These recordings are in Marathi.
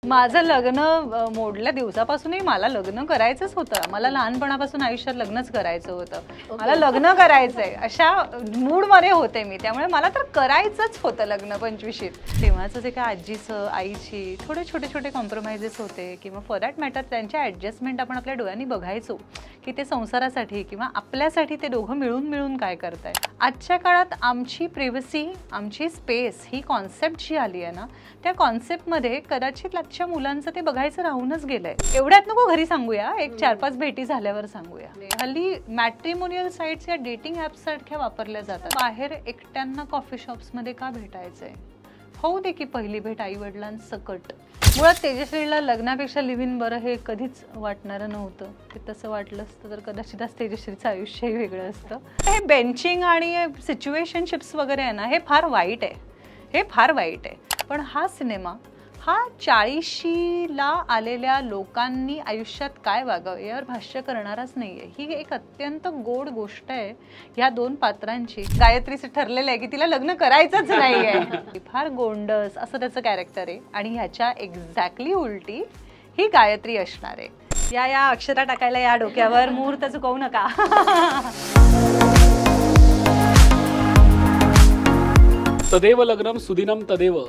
माझं लग्न मोडल्या दिवसापासूनही मला लग्न करायचंच होतं. मला लहानपणापासून आयुष्यात लग्नच करायचं होतं. मला लग्न करायचंय अशा मूडमध्ये होते मी. त्यामुळे मला तर करायचंच होतं लग्न 25शीत. तेव्हाचं जे काय आजीचं आईची थोडे छोटे छोटे कॉम्प्रोमाइजेस होते किंवा फॉर दॅट मॅटर त्यांच्या ॲडजस्टमेंट आपण आपल्या डोळ्यांनी बघायचो की ते संसारासाठी किंवा आपल्यासाठी ते दोघं मिळून मिळून काय करताय. आजच्या काळात आमची प्रिव्हसी आमची स्पेस ही कॉन्सेप्ट जी आली आहे ना, त्या कॉन्सेप्टमध्ये कदाचित आजच्या मुलांचं ते बघायचं राहूनच गेलंय. एवढ्यात नको घरी सांगूया, एक 4-5 भेटी झाल्यावर सांगूया. हल्ली मॅट्रिमोनियल साइट्स या डेटिंग ॲप्स सारख्या वापरल्या जातात. बाहेर एकट्यांना कॉफी शॉप्समध्ये का भेटायचंय? होऊ दे की पहिली भेट आई वडिलांसकट. मुळात तेजश्रीला लग्नापेक्षा लिव्ह इन बरं हे कधीच वाटणारं नव्हतं. ते तसं वाटलं असतं तर कदाचित आज तेजश्रीचं आयुष्यही वेगळं असतं. हे बेंचिंग आणि सिच्युएशनशिप्स वगैरे आहे ना, हे फार वाईट आहे. हे फार वाईट आहे. पण हा सिनेमा हा 40शीला आलेल्या लोकांनी आयुष्यात काय वागावं यावर भाष्य करणारच नाहीये. ही एक अत्यंत गोड गोष्ट आहे ह्या दोन पात्रांची. गायत्रीचं ठरलेलं आहे की तिला लग्न करायचंच नाहीये. फार गोंडस असं त्याचं कॅरेक्टर आहे आणि ह्याच्या एक्झॅक्टली उलटी ही गायत्री असणार आहे. या अक्षरा टाकायला या डोक्यावर, मुहूर्त चुकवू नका. तदेव लग्नम सुदिनम तदेव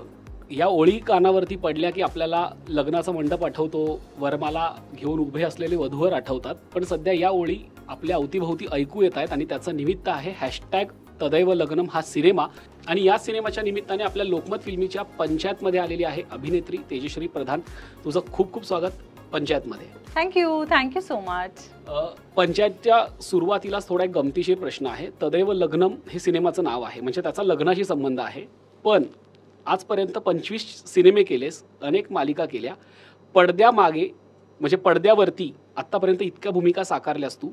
या ओळी कानावरती पडल्या की आपल्याला लग्नाचा मंडप आठवतो, वरमाला घेऊन उभे असलेले वधूवर आठवतात. पण सध्या या ओळी आपल्या अवतीभोवती ऐकू येत आहेत आणि त्याचं निमित्त आहे हॅशटॅग तदैव लग्नम हा सिनेमा. आणि या सिनेमाच्या निमित्ताने आपल्या लोकमत फिल्मीच्या पंचायतमध्ये आलेली आहे अभिनेत्री तेजश्री प्रधान. तुझं खूप खूप स्वागत पंचायतमध्ये. Thank you so much. पंचायतच्या सुरुवातीलाच थोडा एक गमतीशीर प्रश्न आहे. तदैव लग्नम हे सिनेमाचं नाव आहे, म्हणजे त्याचा लग्नाशी संबंध आहे. पण आजपर्यंत 25 सिनेमे केलेस, अनेक मालिका केल्या, पडद्यामागे म्हणजे पडद्यावरती आत्तापर्यंत इतक्या भूमिका साकारल्यास तू,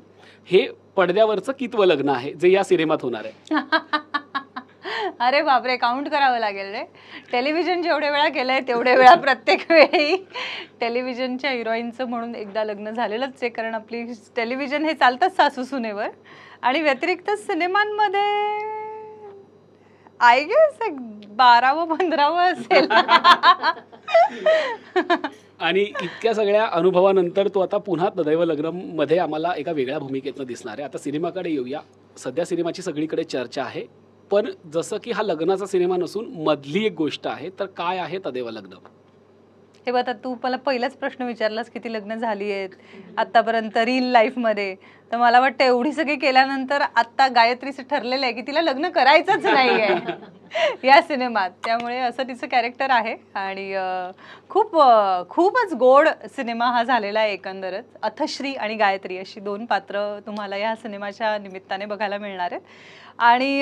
हे पडद्यावरचं कितवं लग्न आहे जे या सिनेमात होणार आहे? अरे बापरे, काउंट करावं लागेल रे. टेलिव्हिजन जेवढे वेळा केलंय तेवढे वेळा प्रत्येक वेळी टेलिव्हिजनच्या हिरोईनचं म्हणून एकदा लग्न झालेलंच आहे. कारण आपली टेलिव्हिजन हे चालतंच सासू सुनेवर. आणि व्यतिरिक्त सिनेमांमध्ये आय गेस 12व-15व असेल. आणि इतक्या सगळ्या अनुभवानंतर तू आता पुन्हा तदैव लग्नम मध्ये आम्हाला एका वेगळ्या भूमिकेतनं दिसणार आहे. आता सिनेमाकडे येऊया. सध्या सिनेमाची सगळीकडे चर्चा आहे, पण जसं की हा लग्नाचा सिनेमा नसून मधली एक गोष्ट आहे, तर काय आहे तदैव लग्नम? हे बघा, तू मला पहिलाच प्रश्न विचारलास किती लग्न झाली आहेत आतापर्यंत रिअल लाईफमध्ये. तर मला वाटतं एवढी सगळी केल्यानंतर आता गायत्रीचं ठरलेलं आहे की तिला लग्न करायचंच नाहीये या सिनेमात. त्यामुळे असं तिचं कॅरेक्टर आहे आणि खूपच गोड सिनेमा हा झालेला आहे एकंदरच. अथश्री आणि गायत्री अशी दोन पात्र तुम्हाला या सिनेमाच्या निमित्ताने बघायला मिळणार आहेत. आणि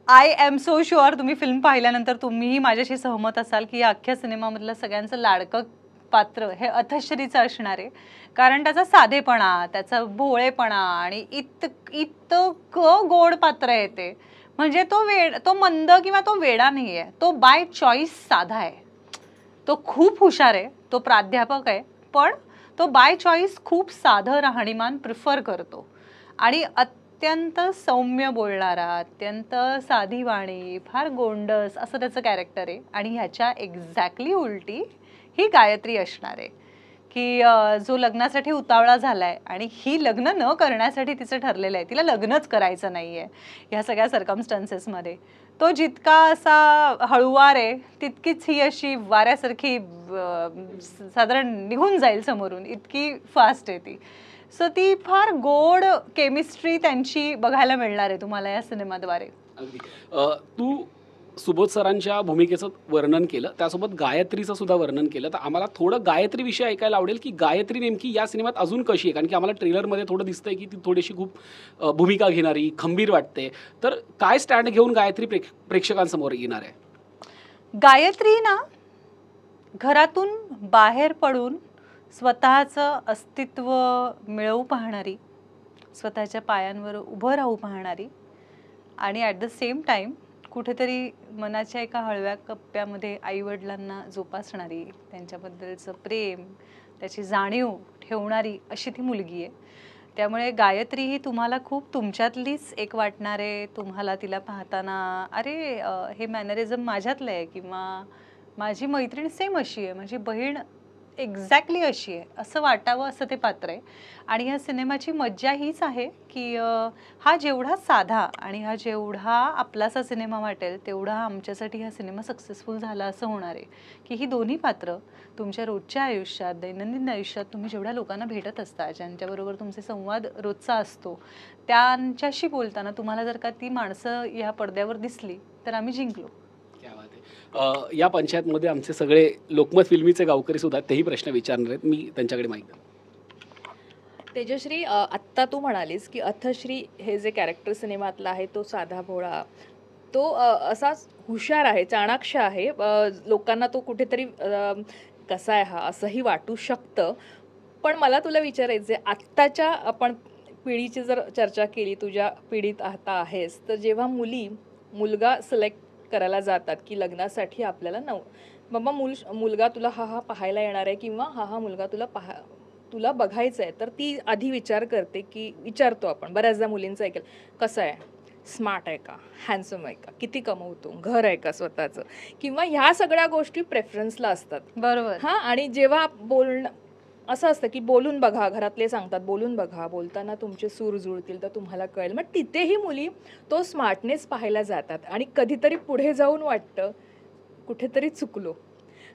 आय एम सो शुअर तुम्ही फिल्म पाहिल्यानंतर तुम्हीही माझ्याशी सहमत असाल की या अख्ख्या सिनेमामधलं सगळ्यांचं लाडकं पात्र हे अथश्रीचं असणार आहे. कारण त्याचा साधेपणा, त्याचा भोळेपणा आणि इतकं गोड पात्र आहे ते. म्हणजे तो मंद किंवा तो वेडा नाही आहे, तो बाय चॉईस साधा आहे. तो खूप हुशार आहे, तो प्राध्यापक आहे, पण तो बाय चॉईस खूप साधं राहणीमान प्रिफर करतो. आणि अत्यंत सौम्य बोलणारा, अत्यंत साधी वाणी, फार गोंडस असं त्याचं कॅरेक्टर आहे. आणि ह्याच्या एक्झॅक्टली उलटी ही गायत्री असणार आहे की जो लग्नासाठी उतावळा झालाय आणि ही लग्न न करण्यासाठी तिचं ठरलेलं आहे, तिला लग्नच करायचं नाहीये ह्या सगळ्या सर्कमस्टन्सेसमध्ये. तो जितका असा हळुवार आहे तितकीच ही अशी वाऱ्यासारखी साधारण निघून जाईल समोरून, इतकी फास्ट आहे ती. सो ती फार गोड केमिस्ट्री त्यांची बघायला मिळणार आहे तुम्हाला या सिनेमाद्वारे. तू सुबोध सरांच्या भूमिकेचं वर्णन केलं, त्यासोबत गायत्रीचं सुद्धा वर्णन केलं. तर आम्हाला थोडं गायत्री विषय ऐकायला आवडेल की गायत्री नेमकी या सिनेमात अजून कशी आहे? कारण की आम्हाला ट्रेलरमध्ये थोडं दिसतंय की ती थोडीशी खूप भूमिका घेणारी, खंबीर वाटते. तर काय स्टँड घेऊन गायत्री प्रेक्षकांसमोर येणार आहे? गायत्री ना घरातून बाहेर पडून स्वतःचं अस्तित्व मिळवू पाहणारी, स्वतःच्या पायांवर उभं राहू पाहणारी आणि ॲट द सेम टाईम कुठेतरी मनाच्या एका हळव्या कप्प्यामध्ये आईवडिलांना जोपासणारी, त्यांच्याबद्दलचं प्रेम, त्याची जाणीव ठेवणारी अशी ती मुलगी आहे. त्यामुळे गायत्री ही तुम्हाला खूप तुमच्यातलीच एक वाटणार आहे. तुम्हाला तिला पाहताना अरे हे मॅनरिझम माझ्यातलं आहे किंवा माझी मैत्रीण सेम अशी आहे, माझी बहीण एक्झॅक्टली अशी आहे असं वाटावं असं ते पात्र आहे. आणि या सिनेमाची मज्जा हीच आहे की हा जेवढा साधा आणि हा जेवढा आपलासा सिनेमा वाटेल तेवढा आमच्यासाठी हा सिनेमा सक्सेसफुल झाला असं होणार आहे. की ही दोन्ही पात्र तुमच्या रोजच्या आयुष्यात, दैनंदिन आयुष्यात तुम्ही जेवढ्या लोकांना भेटत असता, ज्यांच्याबरोबर तुमचे संवाद रोजचा असतो, त्यांच्याशी बोलताना तुम्हाला जर का ती माणसं या पडद्यावर दिसली तर आम्ही जिंकलो. क्या बात आहे. या पंचायतमध्ये आमचे सगळे लोकमत फिल्मीचे गावकरी सुद्धा तेही प्रश्न विचारणार आहेत. मी त्यांच्याकडे माहिती. तेजश्री, आत्ता तू म्हणालीस की अथश्री हे जे कॅरेक्टर सिनेमातला आहे तो साधा भोळा, तो असाच हुशार आहे, चाणाक्ष आहे, लोकांना तो कुठेतरी कसा आहे हा असंही वाटू शकतं. पण मला तुला विचारायचं आहे, आत्ताच्या आपण पिढीची जर चर्चा केली, तुझ्या पिढीत आता आहेस, तर जेव्हा मुलगा सिलेक्ट करायला जातात की लग्नासाठी आपल्याला बाबा मुलगा तुला हा पाहायला येणार आहे किंवा हा मुलगा तुला बघायचं आहे, तर ती आधी विचार करते की विचारतो आपण बऱ्याचदा मुलींचं ऐकेल, कसं आहे, स्मार्ट आहे का, हँडसम आहे का, किती कमवतो, घर आहे का स्वतःचं, किंवा ह्या सगळ्या गोष्टी प्रेफरन्सला असतात. बरोबर. हां, आणि जेव्हा असं असतं की बोलून बघा, घरातले सांगतात बोलून बघा, बोलताना तुमचे सूर जुळतील तर तुम्हाला कळेल. मग तिथेही मुली तो स्मार्टनेस पाहायला जातात आणि कधीतरी पुढे जाऊन वाटतं कुठेतरी चुकलो.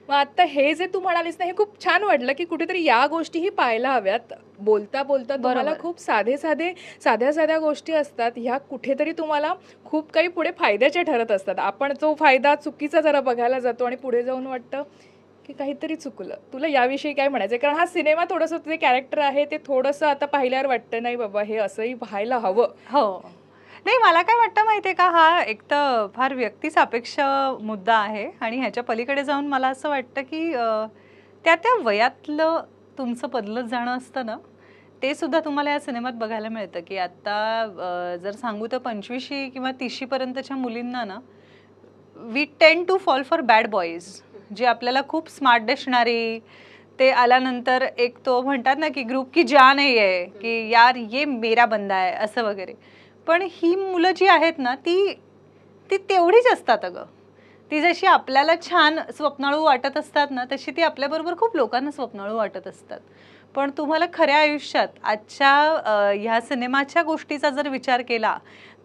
मग आता हे जे तू म्हणालीस ना, हे खूप छान वाटलं की कुठेतरी या गोष्टीही पाहायला हव्यात. बोलता तुम्हाला खूप साध्या गोष्टी असतात, ह्या कुठेतरी तुम्हाला खूप काही पुढे फायद्याच्या ठरत असतात. आपण तो फायदा चुकीचा जरा बघायला जातो आणि पुढे जाऊन वाटतं की काहीतरी चुकलं. तुला याविषयी काय म्हणायचं? कारण हा सिनेमा थोडंसं जे कॅरेक्टर आहे ते थोडंसं आता पाहिल्यावर वाटतं नाही बाबा हे असंही पाहायला हवं. हो, नाही मला काय वाटतं माहितीये का, हा एक तर फार व्यक्तिसापेक्ष मुद्दा आहे आणि ह्याच्या पलीकडे जाऊन मला असं वाटतं की त्या वयातलं तुमचं बदलत जाणं असतं ना, ते सुद्धा तुम्हाला या सिनेमात बघायला मिळतं. की आता जर सांगू तर 25 किंवा 30 पर्यंतच्या मुलींना ना, we tend to fall for bad boys, जे आपल्याला खूप स्मार्ट दिसणारी, ते आल्यानंतर एक तो म्हणतात ना की ग्रुप की जान आहे की यार ये मेरा बंदा आहे असं वगैरे. पण ही मुलं जी आहेत ना, ती तेवढीच असतात अगं. ती जशी आपल्याला छान स्वप्नाळू वाटत असतात ना, तशी ती आपल्याबरोबर खूप लोकांना स्वप्नाळू वाटत असतात. पण तुम्हाला खऱ्या आयुष्यात आजच्या ह्या सिनेमाच्या गोष्टीचा जर विचार केला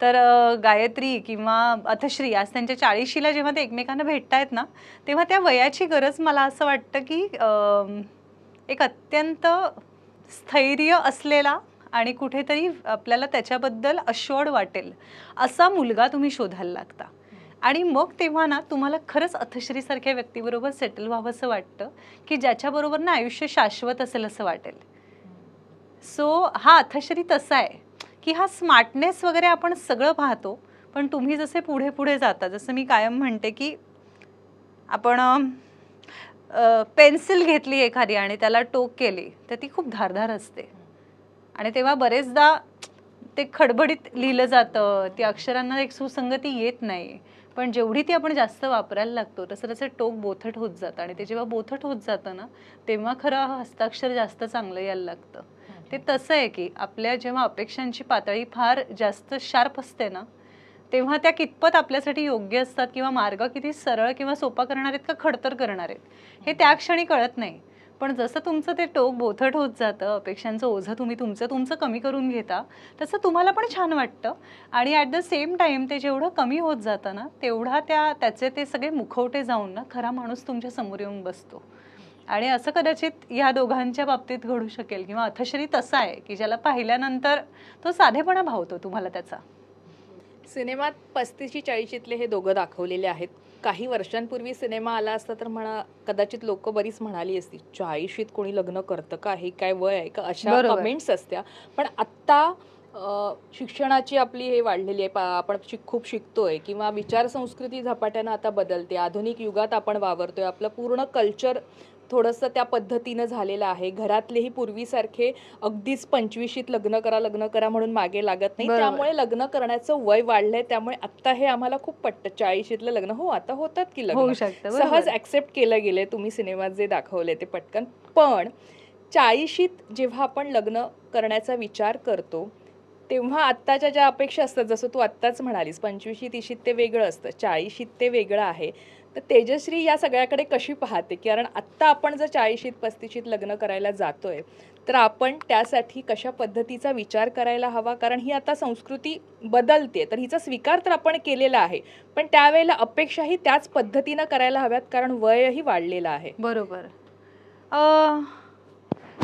तर गायत्री किंवा अथश्री आज त्यांच्या 40शीला जेव्हा ते एकमेकांना भेटतायत ना, तेव्हा त्या वयाची गरज मला असं वाटतं की एक अत्यंत स्थैर्य असलेला आणि कुठेतरी आपल्याला त्याच्याबद्दल अश्युअर्ड वाटेल असा मुलगा तुम्ही शोधायला लागता. आणि मग तेव्हा ना तुम्हाला खरंच अथश्रीसारख्या व्यक्तीबरोबर सेटल व्हावं असं वाटतं की ज्याच्याबरोबर ना आयुष्य शाश्वत असेल असं वाटेल. सो हा अथश्री तसा आहे की हा स्मार्टनेस वगैरे आपण सगळं पाहतो, पण तुम्ही जसे पुढे पुढे जाता, जसं मी कायम म्हणते की आपण पेन्सिल घेतली एखादी आणि त्याला टोक केली तर ती खूप धारदार असते आणि तेव्हा बरेचदा ते खडबडीत लिहिलं जातं, त्या अक्षरांना एक सुसंगती येत नाही. पण जेवढी ती आपण जास्त वापरायला लागतो तसं तसं टोक बोथट होत जातं आणि ते जेव्हा बोथट होत जातं ना, तेव्हा खरं हस्ताक्षर जास्त चांगलं यायला लागतं. ते तसं आहे की आपल्या जेव्हा अपेक्षांची पातळी फार जास्त शार्प असते ना, तेव्हा त्या कितपत आपल्यासाठी योग्य असतात किंवा मार्ग किती सरळ किंवा सोपा करणार आहेत का खडतर करणार आहेत हे त्या क्षणी कळत नाही. पण जसं तुमचं ते टोक बोथट होत जातं, अपेक्षांचं ओझं तुम्ही तुमचं कमी करून घेता, तसं तुम्हाला पण छान वाटतं. आणि ॲट द सेम टाईम ते जेवढं कमी होत जातं ना, तेवढा त्याचे ते सगळे मुखवटे जाऊन ना खरा माणूस तुमच्या समोर येऊन बसतो. आणि असं कदाचित ह्या दोघांच्या बाबतीत घडू शकेल किंवा अथश्री तसा आहे की ज्याला पाहिल्यानंतर तो साधेपणा भावतो तुम्हाला त्याचा. सिनेमात 35-40शीतले हे दोघं दाखवलेले आहेत. काही वर्षांपूर्वी सिनेमा आला असता तर कदाचित लोक बरीच म्हणाली असती 40शीत कोणी लग्न करतं का, हे काय वय आहे का, अशा कमेंट्स असत्या. पण आत्ता शिक्षणाची आपली हे वाढलेली आहे, आपण खूप शिकतोय किंवा विचारसंस्कृती झपाट्यानं आता बदलते, आधुनिक युगात आपण वावरतोय, आपलं पूर्ण कल्चर थोडंसं त्या पद्धतीनं झालेलं आहे. घरातलेही पूर्वीसारखे अगदीच 25शीत लग्न करा म्हणून मागे लागत नाही. त्यामुळे लग्न करण्याचं वय वाढलंय. त्यामुळे आता हे आम्हाला खूप पटतं, 40शीतलं लग्न हो आता होतात की लग्न, सहज ऍक्सेप्ट केलं गेलंय. तुम्ही सिनेमात जे दाखवले ते पटकन. पण 40शीत जेव्हा आपण लग्न करण्याचा विचार करतो तेव्हा आत्ताच्या ज्या अपेक्षा असतात, जसं तू आत्ताच म्हणालीस 25शी 30शीत ते वेगळं असतं, 40शीत ते वेगळं आहे. तर तेजश्री या सगळ्याकडे कशी पाहते? कारण आत्ता आपण जर 40शीत 35शीत लग्न करायला जातोय तर आपण त्यासाठी कशा पद्धतीचा विचार करायला हवा? कारण ही आता संस्कृती बदलते, तर हिचा स्वीकार तर आपण केलेला आहे, पण त्यावेळेला अपेक्षाही त्याच पद्धतीनं करायला हव्यात, कारण वयही वाढलेलं आहे. बरोबर.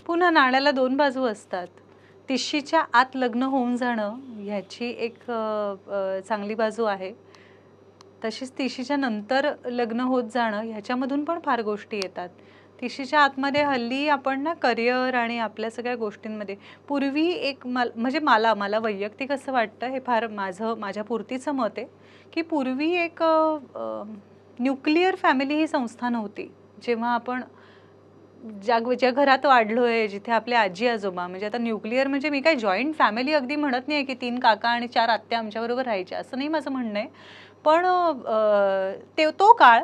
पुन्हा नाण्याला दोन बाजू असतात. 30शीच्या आत लग्न होऊन जाणं ह्याची एक चांगली बाजू आहे. तशीच 30शीच्या नंतर लग्न होत जाणं ह्याच्यामधून पण फार गोष्टी येतात. 30शीच्या आतमध्ये हल्ली आपण ना करिअर आणि आपल्या सगळ्या गोष्टींमध्ये पूर्वी एक म्हणजे मला वैयक्तिक असं वाटतं, हे फार माझ्या पुरतीचं मत आहे, की पूर्वी एक न्यूक्लिअर फॅमिली ही संस्था नव्हती. जेव्हा आपण ज्या घरात वाढलोय, जिथे आपले आजी आजोबा, म्हणजे आता न्यूक्लिअर म्हणजे मी काय जॉईंट फॅमिली अगदी म्हणत नाही की 3 काका आणि 4 आत्या आमच्याबरोबर राहायच्या, असं नाही माझं म्हणणं आहे. पण तो काळ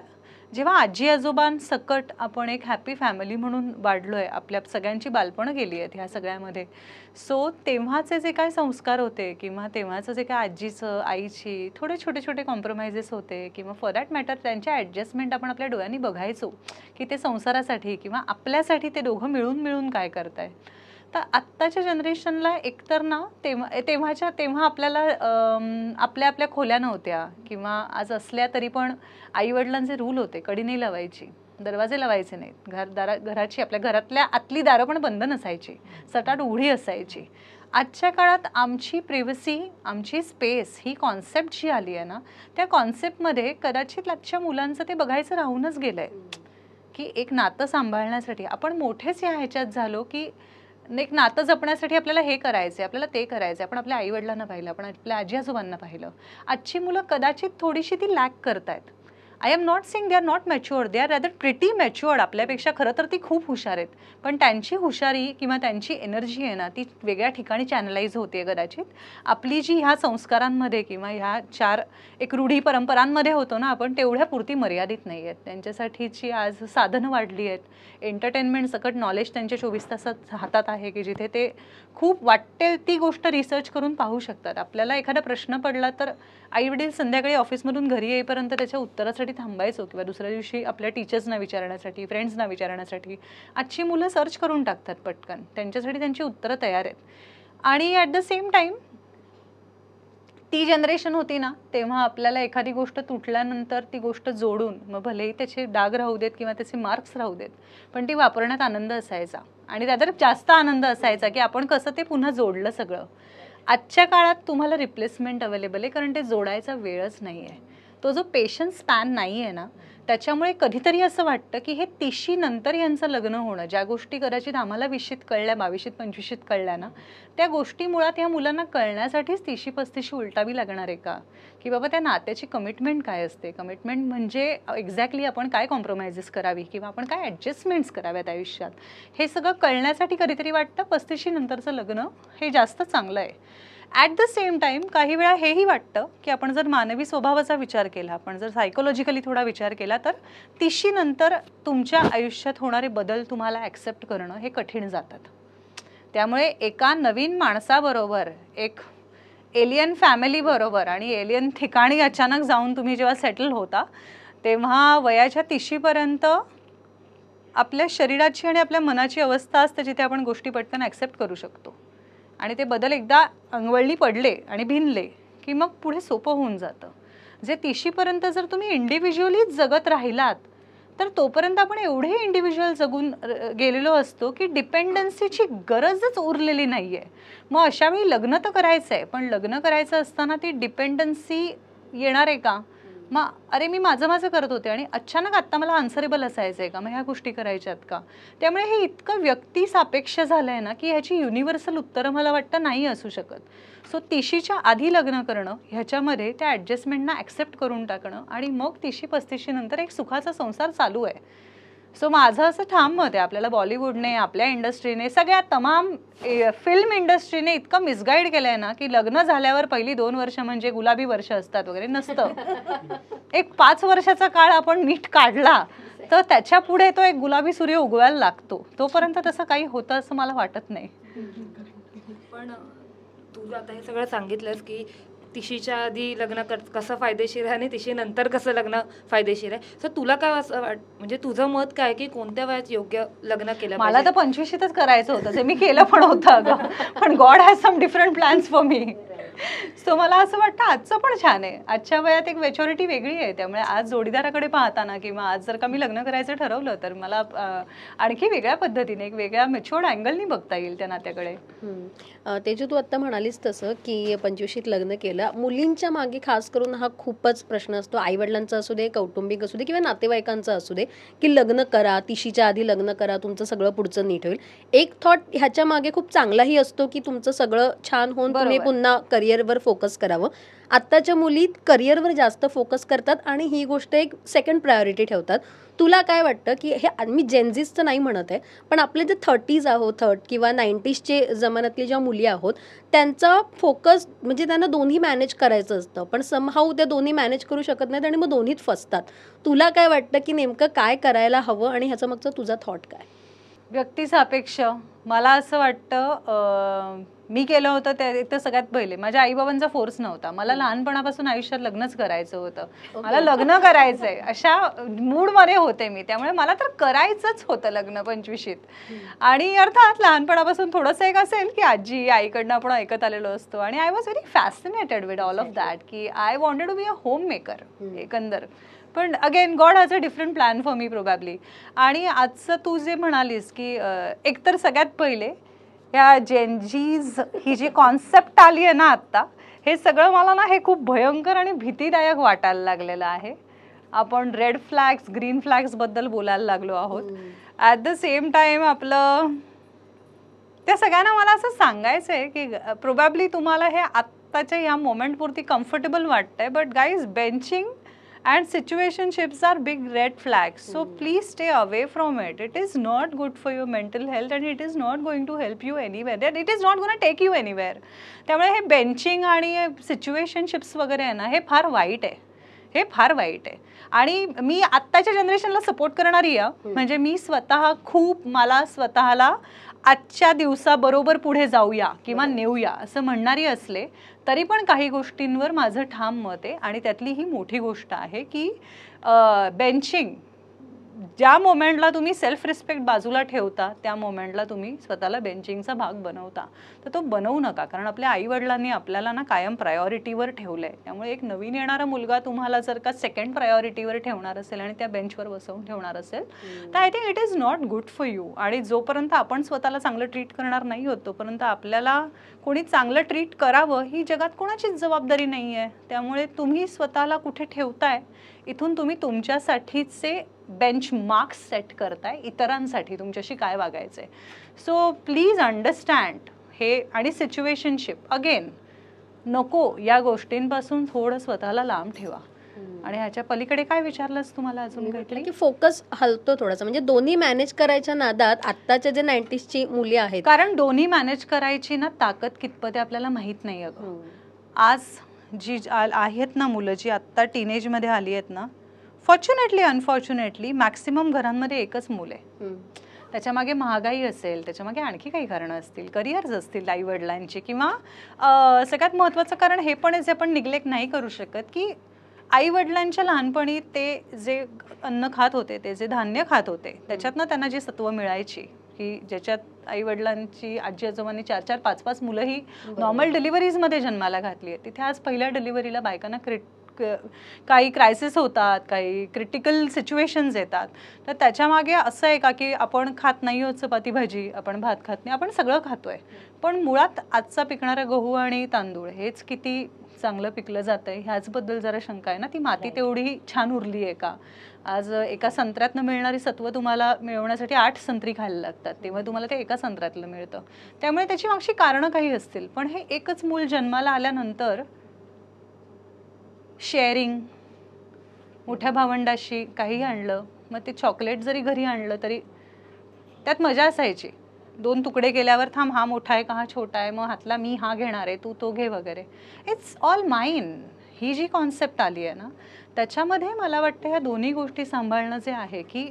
जेव्हा आजी आजोबांसकट आपण एक हॅपी फॅमिली म्हणून वाढलोय, आपल्या सगळ्यांची बालपणं गेली आहेत ह्या सगळ्यामध्ये. सो तेव्हाचे जे काय संस्कार होते किंवा तेव्हाचं जे काय आजीचं आईची थोडे छोटे छोटे कॉम्प्रोमाइजेस होते किंवा फॉर दॅट मॅटर त्यांच्या ॲडजस्टमेंट आपण आपल्या डोळ्यांनी बघायचो की ते संसारासाठी किंवा आपल्यासाठी ते दोघं मिळून काय करताय. तर आत्ताच्या जनरेशनला एकतर ना तेव्हा आपल्याला आपल्या खोल्या नव्हत्या किंवा आज असल्या तरी पण आईवडिलांचे रूल होते, कडी नाही लावायची, दरवाजे लावायचे नाहीत, घराची आपल्या घरातल्या आतली दारं पण बंद नसायची, सटाट उघडी असायची. आजच्या काळात आमची प्रिव्हसी, आमची स्पेस ही कॉन्सेप्ट जी आली आहे ना, त्या कॉन्सेप्टमध्ये कदाचित आजच्या मुलांचं ते बघायचं राहूनच गेलं आहे की एक नातं सांभाळण्यासाठी आपण मोठेच या ह्याच्यात झालो की एक नातं जपण्यासाठी आपल्याला हे करायचं, आपल्याला ते करायचं. आपण आपल्या आईवडिलांना पाहिलं, आपण आपल्या आजी आजोबांना पाहिलं. आजची मुलं कदाचित थोडीशी ती लॅक करतायत. I am not saying they are not matured, they are rather pretty matured. आपल्यापेक्षा खरं तर ती खूप हुशार आहेत, पण त्यांची हुशारी किंवा त्यांची एनर्जी आहे ना, ती वेगळ्या ठिकाणी चॅनलाइज होते कदाचित. आपली जी ह्या संस्कारांमध्ये किंवा ह्या 4 एक रूढी परंपरांमध्ये होतो ना आपण, तेवढ्या पुरती मर्यादित नाही आहेत. त्यांच्यासाठीची आज साधनं वाढली आहेत, एंटरटेनमेंट सकट नॉलेज त्यांच्या 24 तासात हातात आहे की जिथे ते खूप वाटेल ती गोष्ट रिसर्च करून पाहू शकतात. आपल्याला एखादा प्रश्न पडला तर आईवडील संध्याकाळी ऑफिसमधून घरी येईपर्यंत त्याच्या उत्तरासाठी थांबायचो किंवा दुसऱ्या दिवशी आपल्या टीचर्सना विचारण्यासाठी, फ्रेंड्सना विचारण्यासाठी. आजची मुलं सर्च करून टाकतात पटकन, त्यांच्यासाठी त्यांची उत्तरं तयार आहेत. आणि ॲट द सेम टाईम ती जनरेशन होती ना, तेव्हा आपल्याला एखादी गोष्ट तुटल्यानंतर ती गोष्ट जोडून, मग भलेही त्याचे डाग राहू देत किंवा त्याचे मार्क्स राहू देत, पण ती वापरण्यात आनंद असायचा आणि त्यात जास्त आनंद असायचा की आपण कसं ते पुन्हा जोडलं सगळं. आजच्या काळात तुम्हाला रिप्लेसमेंट अवेलेबल आहे, कारण ते जोडायचा वेळच नाही आहे, तो जो पेशन्स स्पॅन नाही आहे ना, त्याच्यामुळे कधीतरी असं वाटतं की हे 30शी नंतर यांचं लग्न होणं, ज्या गोष्टी कदाचित आम्हाला 20शीत कळल्या, 22शीत 25शीत कळल्या ना, त्या गोष्टी मुळात या मुलांना कळण्यासाठीच 30शी 35शी उलटावी लागणार आहे का, की बाबा त्या नात्याची कमिटमेंट काय असते. कमिटमेंट म्हणजे एक्झॅक्टली आपण काय कॉम्प्रोमाइजेस करावी किंवा आपण काय ॲडजस्टमेंट्स कराव्यात आयुष्यात, हे सगळं कळण्यासाठी कधीतरी वाटतं 35शी नंतरचं लग्न हे जास्त चांगलं आहे. ॲट द सेम टाईम काही वेळा हेही वाटतं की आपण जर मानवी स्वभावाचा विचार केला, आपण जर सायकोलॉजिकली थोडा विचार केला, तर 30शी नंतर तुमच्या आयुष्यात होणारे बदल तुम्हाला ॲक्सेप्ट करणं हे कठीण जातात. त्यामुळे एका नवीन माणसाबरोबर, एक एलियन फॅमिलीबरोबर आणि एलियन ठिकाणी अचानक जाऊन तुम्ही जेव्हा सेटल होता, तेव्हा वयाच्या 30शीपर्यंत आपल्या शरीराची आणि आपल्या मनाची अवस्था असते जिथे आपण गोष्टी पटकन ॲक्सेप्ट करू शकतो. आणि ते बदल एकदा अंगवळणी पडले आणि भिनले की मग पुढे सोपं होऊन जातं. जे 30शीपर्यंत जर तुम्ही इंडिव्हिज्युअली जगत राहिलात, तर तोपर्यंत आपण एवढे इंडिव्हिज्युअल जगून गेलेलो असतो की डिपेंडन्सीची गरजच उरलेली नाही आहे. मग अशावेळी लग्न तर करायचं आहे, पण लग्न करायचं असताना ती डिपेंडन्सी येणार आहे का? मग अरे मी माझं करत होते आणि अचानक आत्ता मला आन्सरेबल असायचं आहे का, मग ह्या गोष्टी करायच्यात का? त्यामुळे हे इतकं व्यक्ती सापेक्ष झालं आहे ना की ह्याची युनिव्हर्सल उत्तरं मला वाटतं नाही असू शकत. सो 30शीच्या आधी लग्न करणं, ह्याच्यामध्ये त्या ॲडजस्टमेंटना ॲक्सेप्ट करून टाकणं आणि मग 30शी 35शी नंतर एक सुखाचा संसार चालू आहे. सो माझं असं ठाम मत आहे, आपल्याला बॉलिवूडने, आपल्या इंडस्ट्रीने, सगळ्या तमाम फिल्म इंडस्ट्रीने इतकं मिसगाईड केलं आहे ना की लग्न झाल्यावर पहिली 2 वर्ष म्हणजे गुलाबी वर्ष असतात वगैरे. नसतं. एक 5 वर्षाचा काळ आपण नीट काढला तर त्याच्या पुढे तो एक गुलाबी सूर्य उगवायला लागतो. तोपर्यंत तसं काही होतं असं मला वाटत नाही. पण तू आता हे सगळं सांगितलंस की तिशीच्या आधी लग्न कसं फायदेशीर आहे आणि तिशी नंतर कसं लग्न फायदेशीर आहे. सो तुला काय असं म्हणजे तुझं मत काय की कोणत्या वयात योग्य लग्न केलं मला तर 25च करायचं होतं, जे मी केलं पण होतं अगं, पण God has some different plans for me. So मला असं वाटतं आजचं पण छान आहे. आजच्या वयात एक मॅच्युरिटी वेगळी आहे, त्यामुळे आज जोडीदाराकडे पाहताना किंवा आज जर का मी लग्न करायचं ठरवलं तर मला आणखी वेगळ्या पद्धतीने एक वेगळ्या मॅच्युअर्ड अँगलनी बघता येईल त्या नात्याकडे. तेजू, तू आत्ता म्हणालीस तसं की 25शीत लग्न केलं. मुलींच्या मागे खास करून हा खूपच प्रश्न असतो, आईवडिलांचा असू दे, कौटुंबिक असू दे किंवा नातेवाईकांचा असू दे, की लग्न करा, तिशीच्या आधी लग्न करा, तुमचं सगळं पुढचं नीट होईल. एक थॉट ह्याच्या मागे खूप चांगलाही असतो की तुमचं सगळं छान होऊन तुम्ही पुन्हा करिअरवर फोकस करावं. आत्ताच्या मुली करिअरवर जास्त फोकस करतात आणि ही गोष्ट एक सेकंड प्रायोरिटी ठेवतात. तुला काय वाटतं की हे, मी जेनझीचं नाही म्हणत आहे, पण आपले जे 30s आहोत किंवा 90sचे जमान्यातली ज्या मुली आहोत त्यांचा फोकस म्हणजे त्यांना दोन्ही मॅनेज करायचं असतं, पण समहाऊ त्या दोन्ही मॅनेज करू शकत नाहीत आणि मग दोन्हीत फसतात. तुला काय वाटतं की नेमकं काय करायला हवं आणि ह्याचा मागचा तुझा थॉट काय? व्यक्तिसापेक्ष मला असं वाटतं, मी केलं होतं ते एक तर सगळ्यात पहिले माझ्या आईबाबांचा फोर्स नव्हता. मला लहानपणापासून आयुष्यात लग्नच करायचं होतं, मला लग्न करायचंय अशा मूडमध्ये होते मी, त्यामुळे मला तर करायचंच होतं लग्न 25शीत. आणि अर्थात लहानपणापासून थोडंसं एक असेल की आजी आईकडनं आपण ऐकत आलेलो असतो आणि I was very fascinated with all of that की I wanted to be a homemaker एकंदर. पण again God has a different plan for me probably. आणि आजचं तू जे म्हणालीस की एकतर सगळ्यात पहिले या जेनजीज ही जी कॉन्सेप्ट आली आहे ना आत्ता, हे सगळं मला ना हे खूप भयंकर आणि भीतीदायक वाटायला लागलेलं आहे. आपण रेड फ्लॅग्स ग्रीन फ्लॅग्स बद्दल बोलायला लागलो आहोत. ॲट द सेम टाइम आपलं त्या सगळ्यांना मला असं सांगायचं आहे की प्रोबॅबली तुम्हाला हे आत्ताच्या या मोमेंटपुरती कम्फर्टेबल वाटतंय, but guys benching and situationships are big red flags, so please stay away from it. It is not good for your mental health and it is not going to help you anywhere, that it is not going to take you anywhere. त्यामुळे हे बेंचिंग आणि सिच्युएशनशिप्स वगैरे आहे ना, हे फार वाईट आहे, हे फार वाईट आहे. आणि मी आत्ताच्या जनरेशनला सपोर्ट करणारी आहे, म्हणजे मी स्वतः खूप मला स्वतःला आजच्या दिवसाबरोबर पुढे जाऊया किंवा नेऊया असं म्हणणारी असले तरी पण काही गोष्टींवर माझं ठाम मत आहे. आणि त्यातली ही मोठी गोष्ट आहे की बेंचिंग, ज्या मोमेंटला तुम्ही सेल्फ रिस्पेक्ट बाजूला ठेवता त्या मोमेंटला तुम्ही स्वतःला बेंचिंगचा भाग बनवता, तर तो बनवू नका. कारण आपल्या आईवडिलांनी आपल्याला ना कायम प्रायोरिटीवर ठेवलंय. त्यामुळे एक नवीन येणारा मुलगा तुम्हाला जर का सेकंड प्रायोरिटीवर ठेवणार असेल आणि त्या बेंचवर बसवून ठेवणार असेल तर I think it is not good for you. आणि जोपर्यंत आपण स्वतःला चांगलं ट्रीट करणार नाही होत तोपर्यंत आपल्याला कोणी चांगलं ट्रीट करावं ही जगात कोणाचीच जबाबदारी नाही आहे. त्यामुळे तुम्ही स्वतःला कुठे ठेवताय, इथून तुम्ही तुमच्यासाठीचे बेंच मार्क्स सेट करताय, इतरांसाठी तुमच्याशी काय वागायचंय. सो प्लीज अंडरस्टँड हे. आणि सिच्युएशनशिप अगेन नको, या गोष्टींपासून थोडं स्वतःला लांब ठेवा. आणि ह्याच्या पलीकडे काय विचारलंस तुम्हाला अजून काहीतरी की फोकस हलतो थोडासा, म्हणजे दोन्ही मॅनेज करायच्या नादात आत्ताच्या जे 90sची मुली आहेत, कारण दोन्ही मॅनेज करायची ना ताकद कितपत आहे आपल्याला माहित नाही. अगं आज जी आहेत ना मुलं जी आत्ता टीनेजमध्ये आली आहेत ना, फॉर्च्युनेटली अनफॉर्च्युनेटली मॅक्सिमम घरांमध्ये एकच मूल आहे. त्याच्यामागे महागाई असेल, त्याच्यामागे आणखी काही कारणं असतील, करिअर्स असतील आई वडिलांची, किंवा सगळ्यात महत्त्वाचं कारण हे पण आहे जे आपण निग्लेक्ट नाही करू शकत की आई वडिलांच्या लहानपणी ते जे अन्न खात होते, ते जे धान्य खात होते, त्याच्यातनं त्यांना जी सत्व मिळायची की ज्याच्यात आई वडिलांची आजी आजोबांनी 4-4, 5-5 मुलं ही नॉर्मल डिलिव्हरीजमध्ये जन्माला घातली आहे. तिथे आज पहिल्या डिलिव्हरीला बायकांना काही क्रायसिस होतात, काही क्रिटिकल सिच्युएशन्स येतात. तर त्याच्यामागे असं आहे का की आपण खात नाही आहोत चपाती भाजी, आपण भात खात नाही, आपण सगळं खातोय, पण मुळात आजचा पिकणारा गहू आणि तांदूळ हेच किती चांगलं पिकलं जातंय ह्याचबद्दल जरा शंका आहे ना. ती माती तेवढी छान उरली आहे का? आज एका संत्र्यातनं मिळणारी सत्व तुम्हाला मिळवण्यासाठी 8 संत्री खायला लागतात, तेव्हा तुम्हाला ते एका संत्र्यातलं मिळतं. त्यामुळे त्याची मागची कारणं काही असतील, पण हे एकच मूल जन्माला आल्यानंतर शेअरिंग, मोठ्या भावंडाशी काही आणलं, मग ते चॉकलेट जरी घरी आणलं तरी त्यात मजा असायची. 2 तुकडे केल्यावर थांब हा मोठा आहे का हा छोटा आहे, मग हातला मी हा घेणार आहे तू तो घे वगैरे. It's all mine. ही जी कॉन्सेप्ट आली आहे ना त्याच्यामध्ये मला वाटतं ह्या दोन्ही गोष्टी सांभाळणं जे आहे की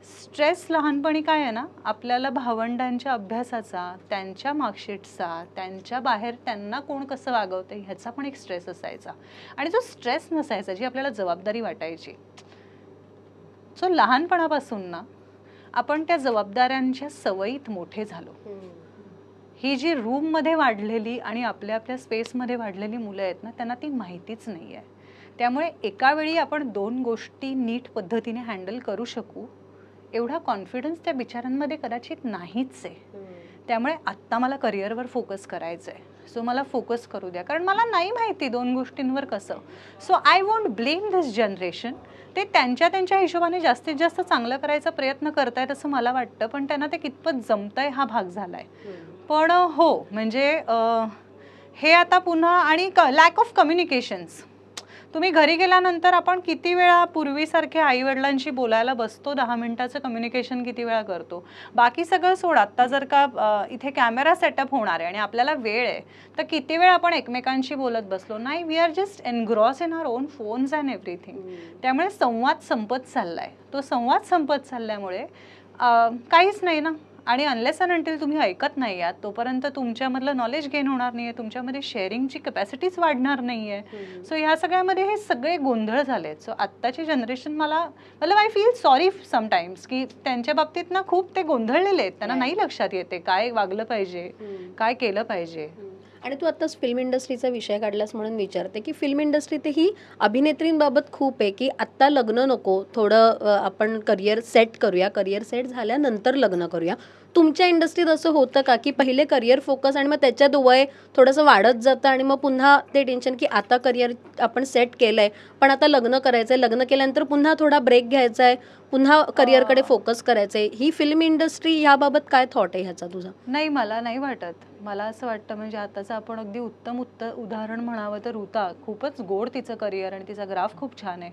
स्ट्रेस लहानपणी काय आहे ना, आपल्याला भावंडांच्या अभ्यासाचा, त्यांच्या मार्कशीटचा, त्यांच्या बाहेर त्यांना कोण कसं वागवतं ह्याचा पण एक स्ट्रेस असायचा. आणि जो स्ट्रेस नसायचा, जी आपल्याला जबाबदारी वाटायची, सो लहानपणापासून ना आपण त्या जबाबदाऱ्यांच्या सवयीत मोठे झालो. ही जी रूममध्ये वाढलेली आणि आपल्या आपल्या स्पेसमध्ये वाढलेली मुलं आहेत ना, त्यांना ती माहितीच नाही आहे. त्यामुळे एका वेळी आपण 2 गोष्टी नीट पद्धतीने हँडल करू शकू एवढा कॉन्फिडन्स त्या बिचाऱ्यांमध्ये कदाचित नाहीच आहे. त्यामुळे आत्ता मला करिअरवर फोकस करायचं आहे, सो मला फोकस करू द्या, कारण मला नाही माहिती 2 गोष्टींवर कसं. So I won't blame this generation. ते त्यांच्या त्यांच्या हिशोबाने जास्तीत जास्त चांगलं करायचा प्रयत्न करतायत असं मला वाटतं, पण त्यांना ते कितपत जमतंय हा भाग झालाय. पण हो, म्हणजे हे आता पुन्हा आणि लॅक ऑफ कम्युनिकेशन्स. तुम्ही घरी गेल्यानंतर आपण किती वेळा पूर्वीसारखे आईवडिलांशी बोलायला बसतो, 10 मिनिटाचं कम्युनिकेशन किती वेळा करतो. बाकी सगळं सोड, आत्ता जर का इथे कॅमेरा सेटअप होणार आहे आणि आपल्याला वेळ आहे, तर किती वेळ आपण एकमेकांशी बोलत बसलो नाही. We are just engross in our own phones and everything. त्यामुळे संवाद संपत चाललाय. तो संवाद संपत चालल्यामुळे काहीच नाही ना. आणि अनलेस अँड अंटिल तुम्ही ऐकत नाही आहात तोपर्यंत तुमच्यामधलं नॉलेज गेन होणार नाही आहे, तुमच्यामध्ये शेअरिंगची कॅपॅसिटीच वाढणार नाही आहे. सो ह्या सगळ्यामध्ये हे सगळे गोंधळ झाले आहेत. सो आत्ताची जनरेशन मला आय फील सॉरी समटाईम्स की त्यांच्या बाबतीत ना खूप ते गोंधळलेले आहेत. त्यांना नाही लक्षात येते काय वागलं पाहिजे, काय केलं पाहिजे. आणि तू आत्ताच फिल्म इंडस्ट्रीचा विषय काढलास म्हणून विचारते की फिल्म इंडस्ट्रीतही अभिनेत्रींबाबत खूप आहे की आत्ता लग्न नको, थोडं आपण करिअर सेट करूया, करिअर सेट झाल्यानंतर लग्न करूया. तुमच्या इंडस्ट्रीत असं होतं का की पहिले करिअर फोकस आणि मग त्याच्यात वय थोडंसं वाढत जातं आणि मग पुन्हा ते टेन्शन की आता करिअर आपण सेट केलंय पण आता लग्न करायचंय, लग्न केल्यानंतर पुन्हा थोडा ब्रेक घ्यायचा आहे, पुन्हा करिअरकडे फोकस करायचंय. ही फिल्म इंडस्ट्री याबाबत काय थॉट आहे ह्याचा तुझा? नाही, मला नाही वाटत. मला असं वाटतं म्हणजे आताचं आपण अगदी उत्तम उदाहरण म्हणावं तर ऋता, खूपच गोड तिचं करिअर आणि तिचा ग्राफ खूप छान आहे.